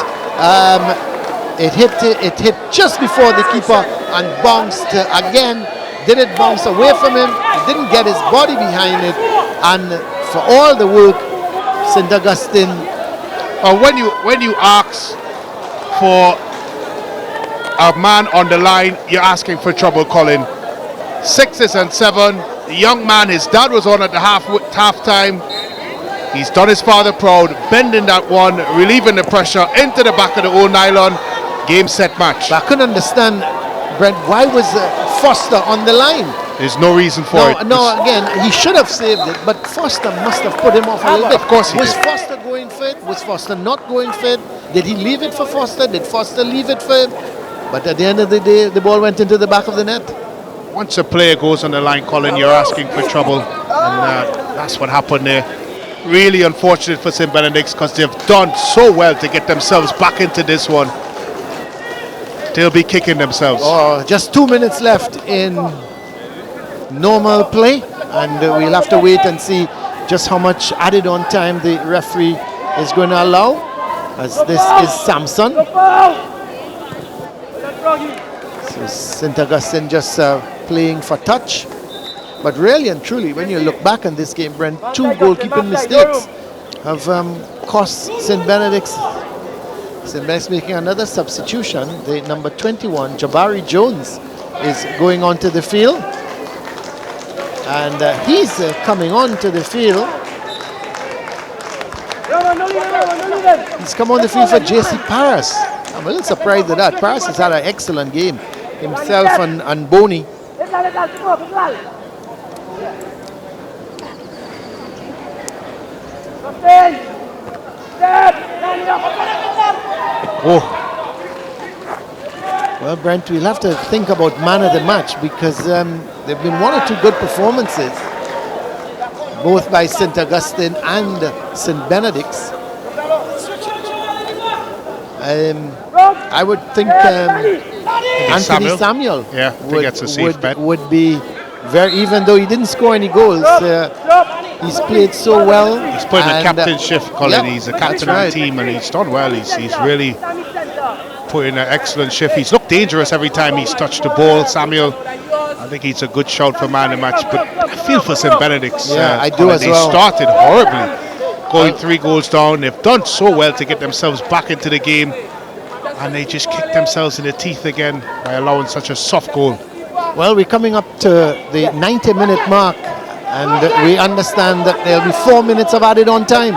B: It hit just before the keeper and bounced again. Did it bounce away from him? He didn't get his body behind it. And for all the work, St. Augustine.
A: When you ask for a man on the line, you're asking for trouble, Colin. 6s and 7. The young man, his dad was on at the half time. He's done his father proud, bending that one, relieving the pressure into the back of the old nylon. Game, set, match.
B: But I couldn't understand, Brent, why was Foster on the line?
A: There's no reason for
B: No,
A: it.
B: no, again, he should have saved it, but Foster must have put him off a little bit.
A: Of course he
B: Was
A: did.
B: Foster going for it? Was Foster not going for it? Did he leave it for Foster? Did Foster leave it for him? But at the end of the day, the ball went into the back of the net.
A: Once a player goes on the line, Colin, you're asking for trouble. And that's what happened there. Really unfortunate for St. Benedict's because they've done so well to get themselves back into this one. They'll be kicking themselves.
B: Oh, just 2 minutes left in normal play, and we'll have to wait and see just how much added on time the referee is going to allow, as this is Samson. So St. Augustine just playing for touch. But really and truly, when you look back on this game, Brent, 2 goalkeeping mistakes have cost St. Benedict's. St. Benedict's making another substitution. The number 21, Jabari Jones, is going onto the field. And he's coming onto the field. He's come on the field for J.C. Paris. I'm a little surprised at that. Paris has had an excellent game. Himself and Boney.
A: Oh,
B: Well, Brent, we'll have to think about man of the match because there have been 1 or 2 good performances, both by St. Augustine and St. Benedict's. I would think Anthony Samuel
A: Yeah, I think that's a safe bet.
B: would be very, even though he didn't score any goals, he's played so well.
A: he's putting a
B: and,
A: captain shift, Colin.
B: yep,
A: He's a
B: that's
A: captain
B: right.
A: of the team and he's done well. He's really putting an excellent shift. He's looked dangerous every time he's touched the ball. Samuel, I think he's a good shout for man of the match. But I feel for St. Benedict's.
B: Yeah, I do
A: Colin.
B: as
A: They
B: well.
A: started horribly, going 3 goals down. They've done so well to get themselves back into the game. And they just kicked themselves in the teeth again by allowing such a soft goal.
B: Well, we're coming up to the 90-minute mark, and we understand that there'll be 4 minutes of added on time.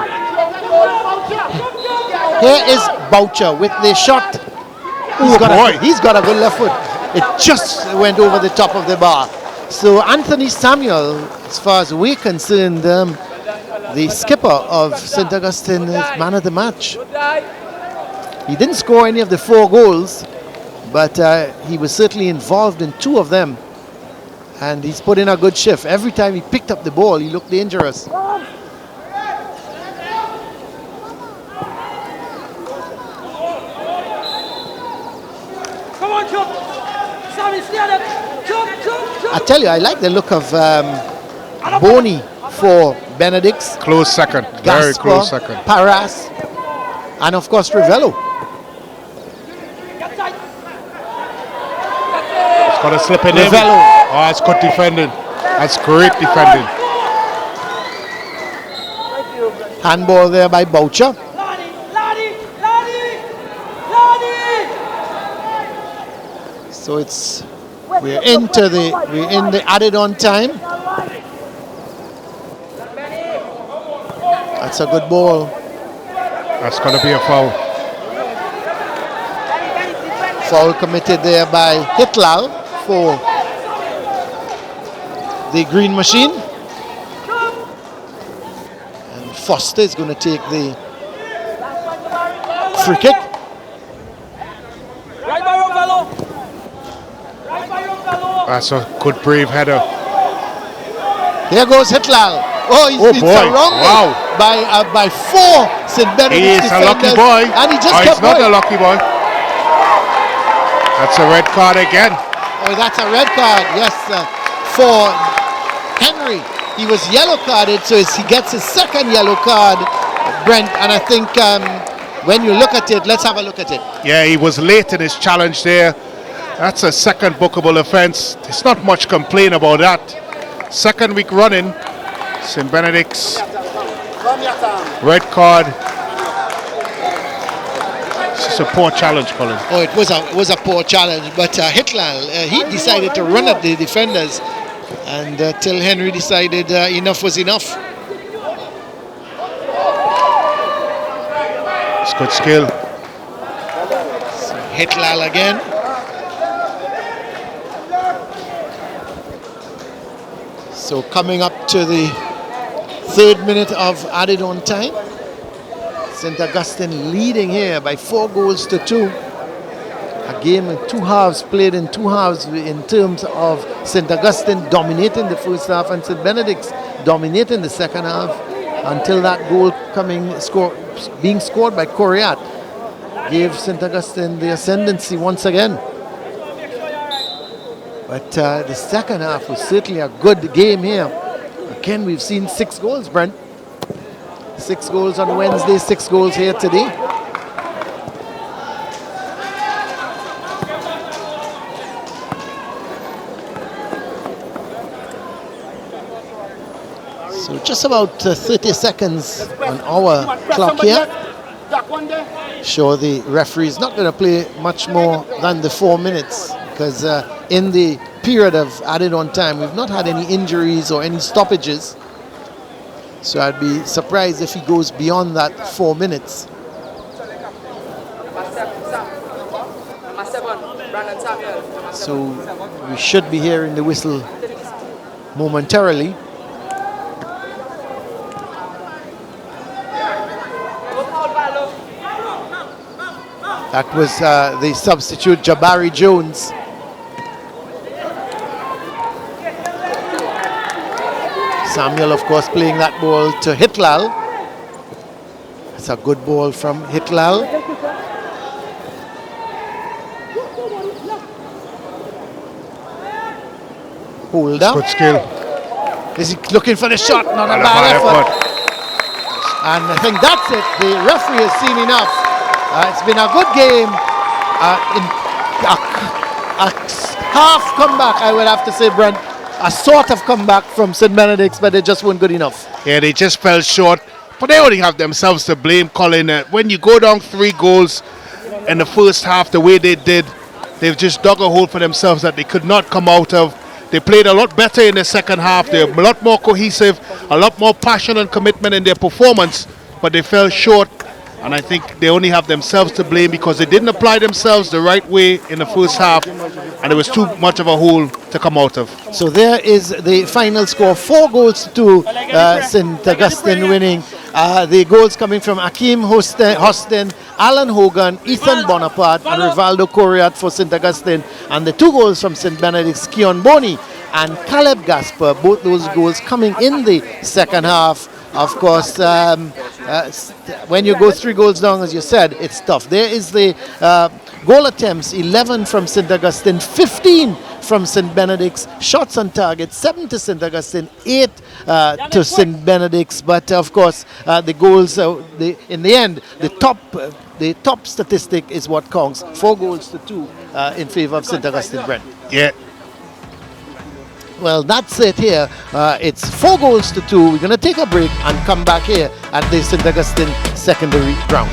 B: Here is Boucher with the shot. He's got a good left foot. It just went over the top of the bar. So Anthony Samuel, as far as we're concerned, the skipper of St. Augustine, is man of the match. He didn't score any of the 4 goals, but he was certainly involved in 2 of them. And he's put in a good shift. Every time he picked up the ball, he looked dangerous. I tell you, I like the look of Boney for Benedict's.
A: Close second, very
B: Gaspar,
A: close second.
B: Paras, and of course Rivello.
A: It's got to slip in him.
B: Rivello.
A: Oh, that's good defending. That's great defending.
B: Handball there by Boucher. So we're in the added on time. That's a good ball.
A: That's going to be a foul.
B: Foul committed there by Hitlal for the Green Machine. And Foster is going to take the free kick.
A: That's a good brave header.
B: Here goes Hitlal. Oh, he's been
A: boy.
B: surrounded
A: Wow.
B: by 4 St. Benedict's
A: He is a lucky
B: defenders,
A: boy.
B: and he just
A: Oh,
B: kept
A: he's not
B: going.
A: a lucky boy. That's a red card again.
B: Oh, that's a red card, yes, for Henry. He was yellow carded, so he gets his second yellow card, Brent. And I think when you look at it, let's have a look at it.
A: Yeah, he was late in his challenge there. That's a second bookable offence. There's not much complaint about that. Second week running, St. Benedict's red card. It's just a poor challenge, Colin.
B: Oh, it was a poor challenge, but Hitlal, he decided to run at the defenders, and till Henry decided enough was enough.
A: It's good skill.
B: So Hitlal again. So coming up to the 3rd minute of added on time. St. Augustine leading here by 4 goals to 2. A game in 2 halves, played in 2 halves in terms of St. Augustine dominating the first half and St. Benedict's dominating the second half until that goal being scored by Coriat gave St. Augustine the ascendancy once again. But the second half was certainly a good game here. Again, we've seen 6 goals, Brent. 6 goals on Wednesday, 6 goals here today. So just about 30 seconds on our clock here. Sure, the referee is not going to play much more than the 4 minutes because in the period of added on time, we've not had any injuries or any stoppages. So I'd be surprised if he goes beyond that 4 minutes. So we should be hearing the whistle momentarily. That was the substitute Jabari Jones. Samuel, of course, playing that ball to Hitlal. It's a good ball from Hitlal. Hold up.
A: Good skill.
B: Is he looking for the shot? Not a bad effort. And I think that's it. The referee has seen enough. It's been a good game. In a half comeback, I would have to say, Brent. A sort of comeback from St. Benedict's, but they just weren't good enough.
A: Yeah, they just fell short. But they only have themselves to blame, Colin. When you go down 3 goals in the first half the way they did, they've just dug a hole for themselves that they could not come out of. They played a lot better in the second half. They're a lot more cohesive, a lot more passion and commitment in their performance, but they fell short. And I think they only have themselves to blame because they didn't apply themselves the right way in the first half, and there was too much of a hole to come out of.
B: So there is the final score, 4 goals to 2, St. Augustine winning. The goals coming from Akeem Hostin, Alan Hogan, Ethan Bonaparte, and Rivaldo Coriat for St. Augustine. And the 2 goals from St. Benedict's, Keon Boni and Caleb Gasper, both those goals coming in the second half. Of course, when you go 3 goals down, as you said, it's tough. There is the goal attempts, 11 from St. Augustine, 15 from St. Benedict's. Shots on target, 7 to St. Augustine, 8 to St. Benedict's. But of course, the goals, in the end, the top statistic is what counts. 4 goals to 2 in favor of St. Augustine, Brent.
A: Yeah.
B: Well, that's it here. It's 4 goals to 2. We're going to take a break and come back here at the St. Augustine secondary ground.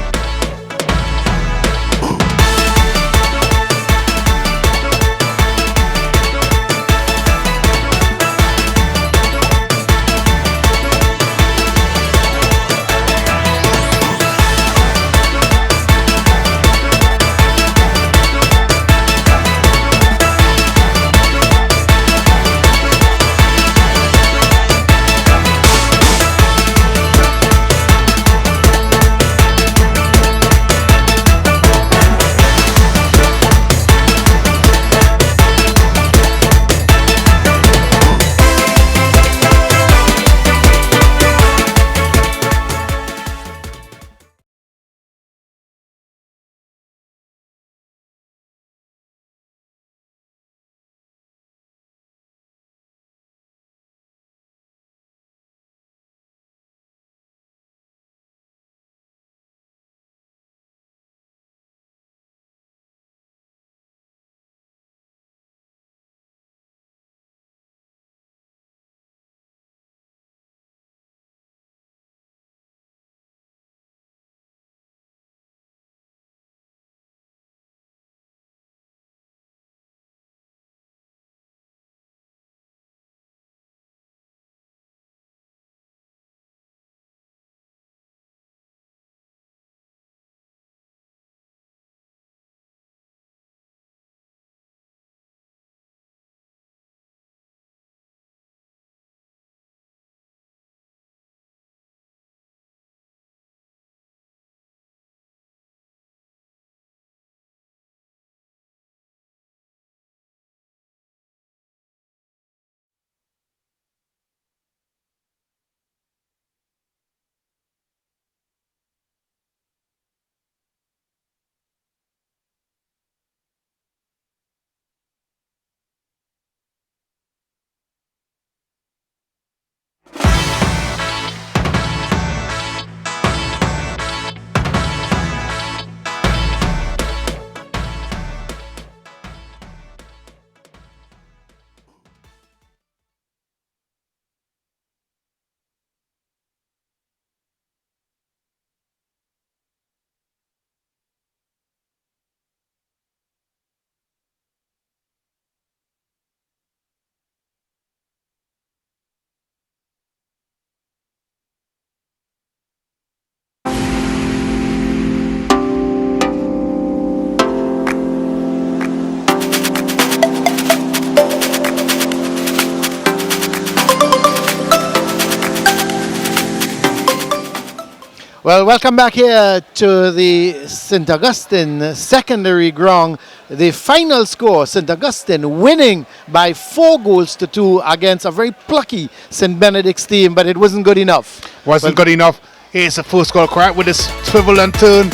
B: Well, welcome back here to the St. Augustine secondary ground. The final score, St. Augustine winning by 4-2 against a very plucky St. Benedict's team, but it wasn't good enough.
A: Wasn't good enough. Here's the first goal, correct, with this swivel and turn.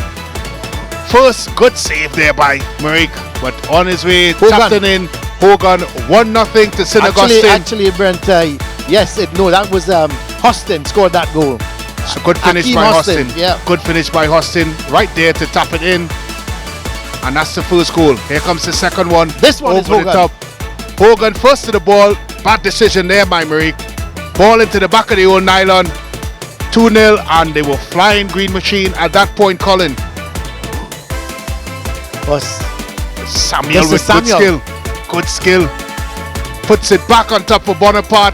A: First good save there by Marik, but on his way, tapped it in. Hogan 1-0 to St. Augustine.
B: Actually, Brent, that was Hostin scored that goal.
A: So good finish
B: Akeem
A: by
B: Hostin,
A: Hostin.
B: yeah.
A: Good finish by Hostin right there to tap it in. And that's the first goal. Here comes the second one.
B: This one is
A: over the
B: Hogan.
A: top. Hogan first to the ball. Bad decision there by Marie. Ball into the back of the old nylon. 2-0, and they were flying green machine at that point, Colin.
B: Was
A: Samuel
B: This
A: with
B: is Samuel.
A: good skill. Puts it back on top of Bonaparte,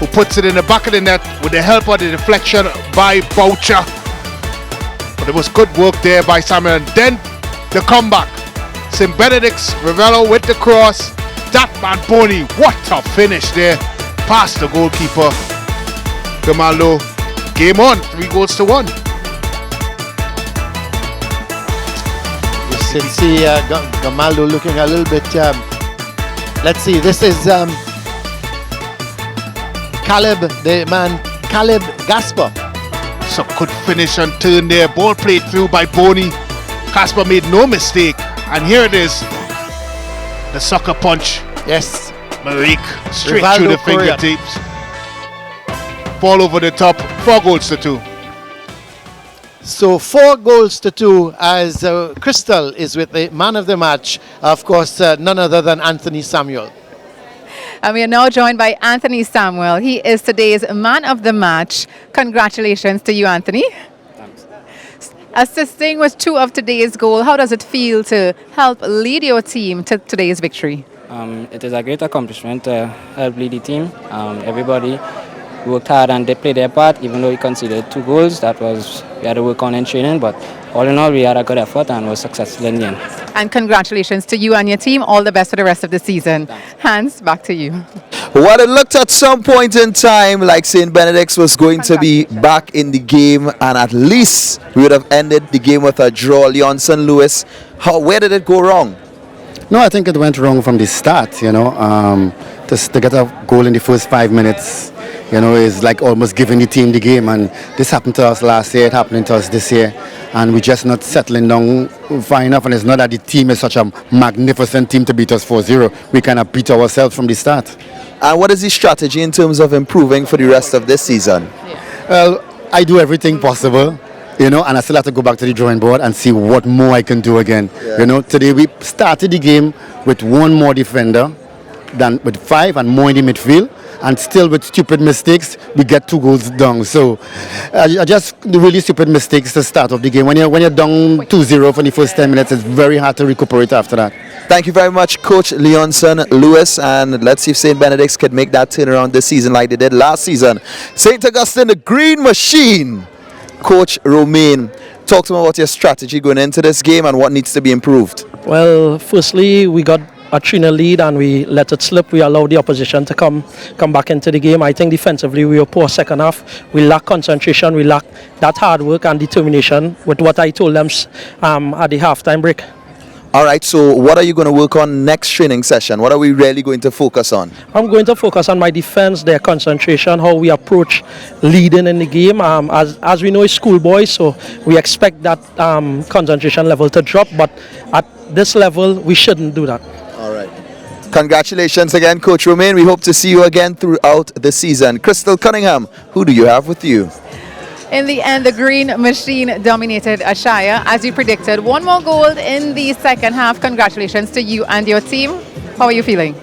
A: who puts it in the back of the net with the help of the deflection by Boucher. But it was good work there by Samuel. And then the comeback. St. Benedict's Ravello with the cross. That man Boney, what a finish there. Past the goalkeeper. Gamaldo. Game on, 3-1.
B: You can see Gamaldo looking a little bit. Let's see, this is Caleb Gasper.
A: So good finish and turn there. Ball played through by Boney. Casper made no mistake. And here it is. The sucker punch.
B: Yes.
A: Marik straight
B: Rivaldo
A: through the
B: Korea.
A: fingertips. Ball over the top. 4-2.
B: So 4-2 as Crystal is with the man of the match. Of course, none other than Anthony Samuel.
F: And we are now joined by Anthony Samuel. He is today's man of the match. Congratulations to you, Anthony.
I: Thanks.
F: Assisting with 2 of today's goals, how does it feel to help lead your team to today's victory?
I: It is a great accomplishment to help lead the team. Everybody worked hard and they played their part, even though we conceded 2 goals. We had to work on in training, but all in all, we had a good effort and were successful in the end.
F: And congratulations to you and your team. All the best for the rest of the season. Hans, back to you.
D: Well, it looked at some point in time like St. Benedict's was going to be back in the game, and at least we would have ended the game with a draw. Leonson Lewis, where did it go wrong?
J: No, I think it went wrong from the start, to get a goal in the first 5 minutes, is like almost giving the team the game. And this happened to us last year, it happened to us this year. And we're just not settling down far enough. And it's not that the team is such a magnificent team to beat us 4-0. We kind of beat ourselves from the start.
D: And what is the strategy in terms of improving for the rest of this season?
J: Well, I do everything possible. And I still have to go back to the drawing board and see what more I can do again. Today we started the game with 1 more defender than with 5 and more in the midfield, and still with stupid mistakes we get 2 goals down. So just the really stupid mistakes to start off the game. When you're down 2-0 for the first 10 minutes, it's very hard to recuperate after that.
D: Thank you very much, Coach Leonson Lewis, and let's see if St. Benedict's could make that turnaround this season like they did last season. St. Augustine, the Green Machine. Coach Romain, talk to me about your strategy going into this game and what needs to be improved.
K: Well, firstly, we got a 3-0 lead and we let it slip. We allowed the opposition to come back into the game. I think defensively we were poor second half. We lack concentration, we lack that hard work and determination with what I told them at the halftime break.
D: All right, so what are you going to work on next training session? What are we really going to focus on?
K: I'm going to focus on my defense, their concentration, how we approach leading in the game. As we know, it's schoolboys, so we expect that concentration level to drop, but at this level, we shouldn't do that.
D: All right. Congratulations again, Coach Romain. We hope to see you again throughout the season. Crystal Cunningham, who do you have with you?
F: In the end, the Green Machine dominated Ashaya, as you predicted. 1 more goal in the second half. Congratulations to you and your team. How are you feeling?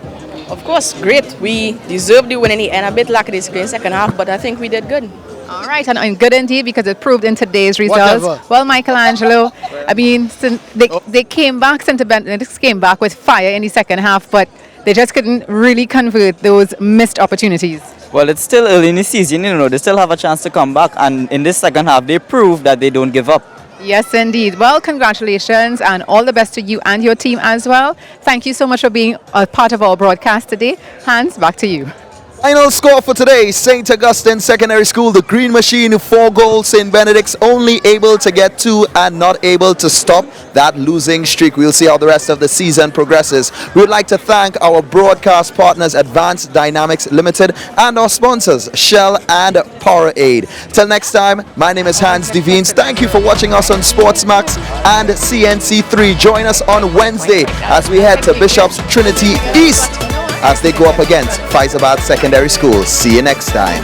H: Of course, great. We deserved the win in the end. A bit lackadaisical in the second half, but I think we did good.
F: All right, and good indeed, because it proved in today's results.
B: Whatever.
F: Well, Michelangelo, I mean, they came back, St. Benedict came back with fire in the second half, but they just couldn't really convert those missed opportunities.
L: Well, it's still early in the season, they still have a chance to come back, and in this second half, they proved that they don't give up.
F: Yes, indeed. Well, congratulations, and all the best to you and your team as well. Thank you so much for being a part of our broadcast today. Hans, back to you.
D: Final score for today, St. Augustine Secondary School, the Green Machine, 4 goals. St. Benedict's only able to get 2 and not able to stop that losing streak. We'll see how the rest of the season progresses. We would like to thank our broadcast partners, Advanced Dynamics Limited, and our sponsors, Shell and Powerade. Till next time, my name is Hans Devines. Thank you for watching us on Sportsmax and CNC3. Join us on Wednesday as we head to Bishop's Trinity East as they go up against Faizabad Secondary School. See you next time.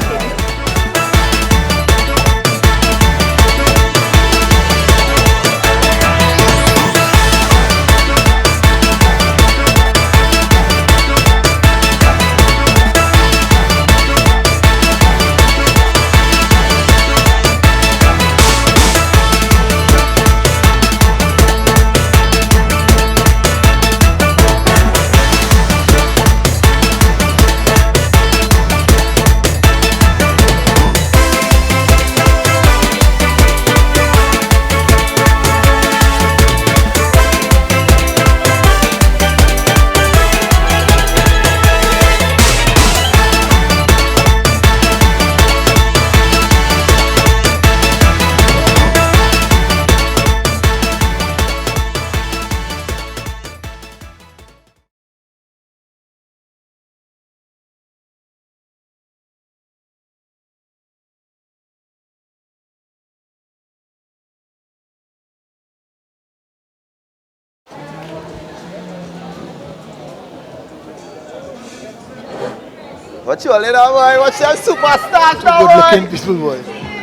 D: Watch your little boy, watch them superstars now, boy. Good looking people, boy.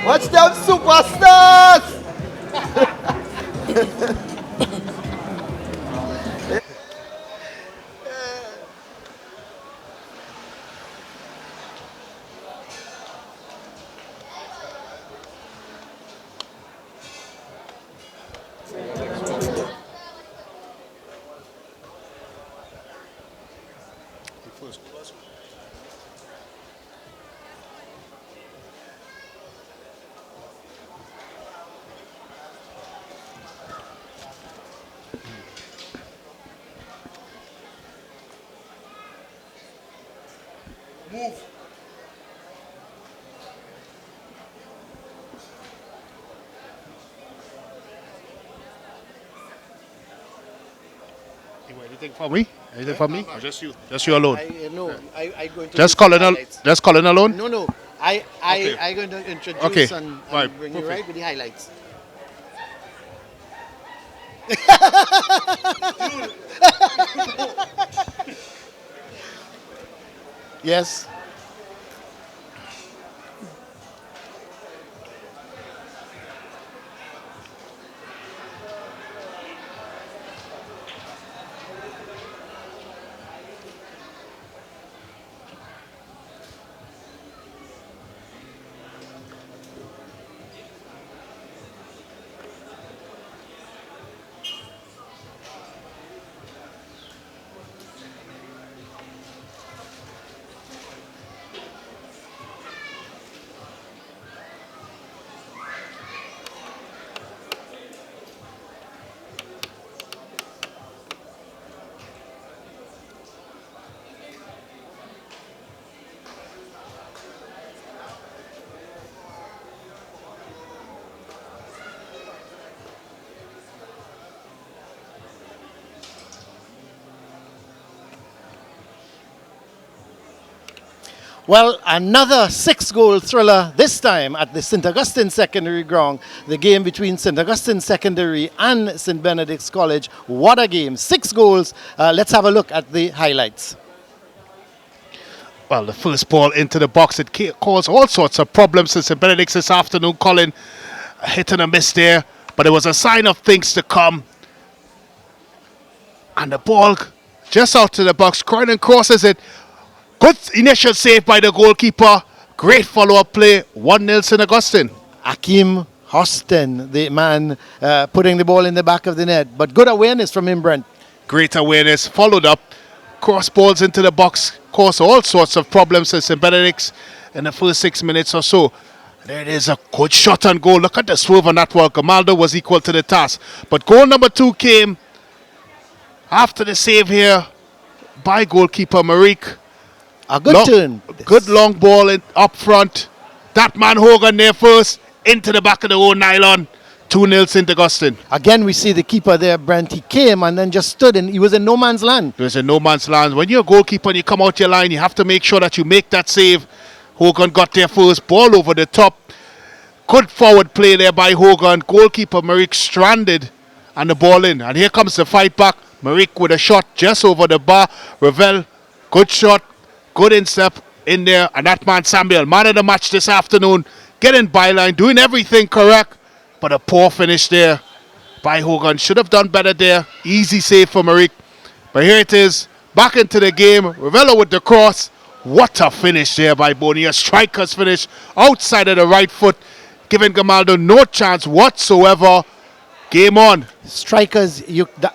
D: Watch them superstars.
A: Move. Anything for me? Anything for me? Or just you? Just you alone?
B: I going to
A: just Colin alone?
B: No. I going to introduce and bring you right with the highlights. Yes. Well, another 6-goal thriller, this time at the St. Augustine Secondary Ground. The game between St. Augustine Secondary and St. Benedict's College. What a game. 6 goals. Let's have a look at the highlights.
A: Well, the first ball into the box, it caused all sorts of problems in St. Benedict's this afternoon. Colin, a hit and a miss there, but it was a sign of things to come. And the ball just out to the box. Croydon crosses it. Good initial save by the goalkeeper. Great follow-up play. 1-0 St. Augustine.
B: Akeem Hostin, the man putting the ball in the back of the net. But good awareness from him, Brent.
A: Great awareness. Followed up. Cross balls into the box. Caused all sorts of problems in St. Benedict's in the first 6 minutes or so. There it is, a good shot on goal. Look at the swerve on that one. Gamaldo was equal to the task. But goal number 2 came after the save here by goalkeeper Marik.
B: A good turn.
A: Good long ball up front. That man Hogan there first. Into the back of the own nylon. 2-0 St. Augustine.
B: Again, we see the keeper there, Brent. He came and then just stood, and he was in no man's land.
A: He was in no man's land. When you're a goalkeeper and you come out your line, you have to make sure that you make that save. Hogan got there first. Ball over the top. Good forward play there by Hogan. Goalkeeper Maric stranded and the ball in. And here comes the fight back. Maric with a shot just over the bar. Ravel, good shot. Good instep in there. And that man Samuel, man of the match this afternoon. Getting byline, doing everything correct. But a poor finish there by Hogan. Should have done better there. Easy save for Maric. But here it is. Back into the game. Ravello with the cross. What a finish there by Boney. A striker's finish outside of the right foot. Giving Gamaldo no chance whatsoever. Game on.
B: Strikers,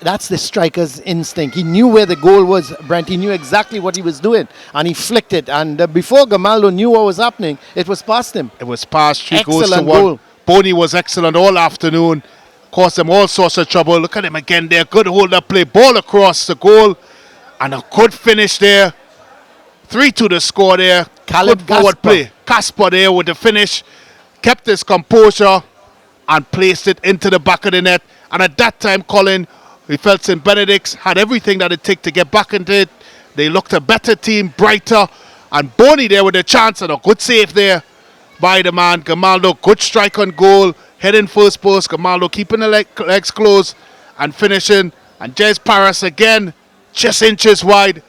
B: that's the striker's instinct. He knew where the goal was, Brent. He knew exactly what he was doing. And he flicked it. And before Gamaldo knew what was happening, it was past him.
A: It was past. 3 goals to
B: Excellent
A: 1.
B: goal.
A: Boney was excellent all afternoon. Caused them all sorts of trouble. Look at him again there. Good hold-up play. Ball across the goal. And a good finish there. 3-2 the score there.
B: Caleb
A: Good forward play. Casper there with the finish. Kept his composure and placed it into the back of the net. And at that time, Colin, we felt St. Benedict's had everything that it took to get back into it. They looked a better team, brighter. And Boney there with a chance and a good save there by the man. Gamaldo, good strike on goal. Heading first post. Gamaldo keeping the legs closed and finishing. And Jez Paris again, just inches wide.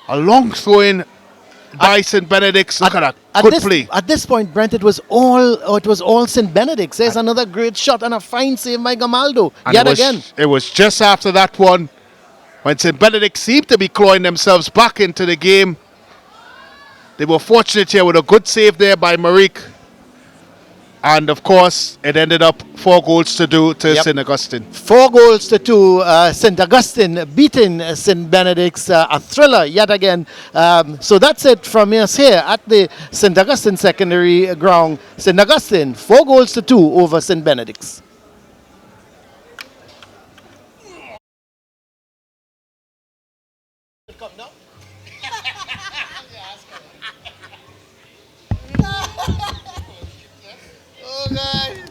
A: A long throw-in by St. Benedict's. Look at that. Good play.
B: At this point, Brent, it was all St. Benedict's. There's another great shot and a fine save by Gamaldo.
A: And
B: Yet again.
A: It was just after that one when St. Benedict seemed to be clawing themselves back into the game. They were fortunate here with a good save there by Maric. And of course, it ended up 4 goals to 2 to St. Augustine.
B: 4 goals to 2. St. Augustine beating St. Benedict's. A thriller yet again. So that's it from us here at the St. Augustine Secondary Ground. St. Augustine, 4 goals to 2 over St. Benedict's.
E: Oh, God.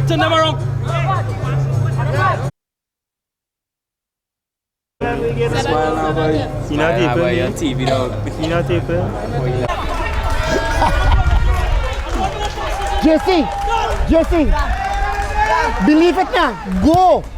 K: Turn them around.
C: Jesse, believe it now. Go.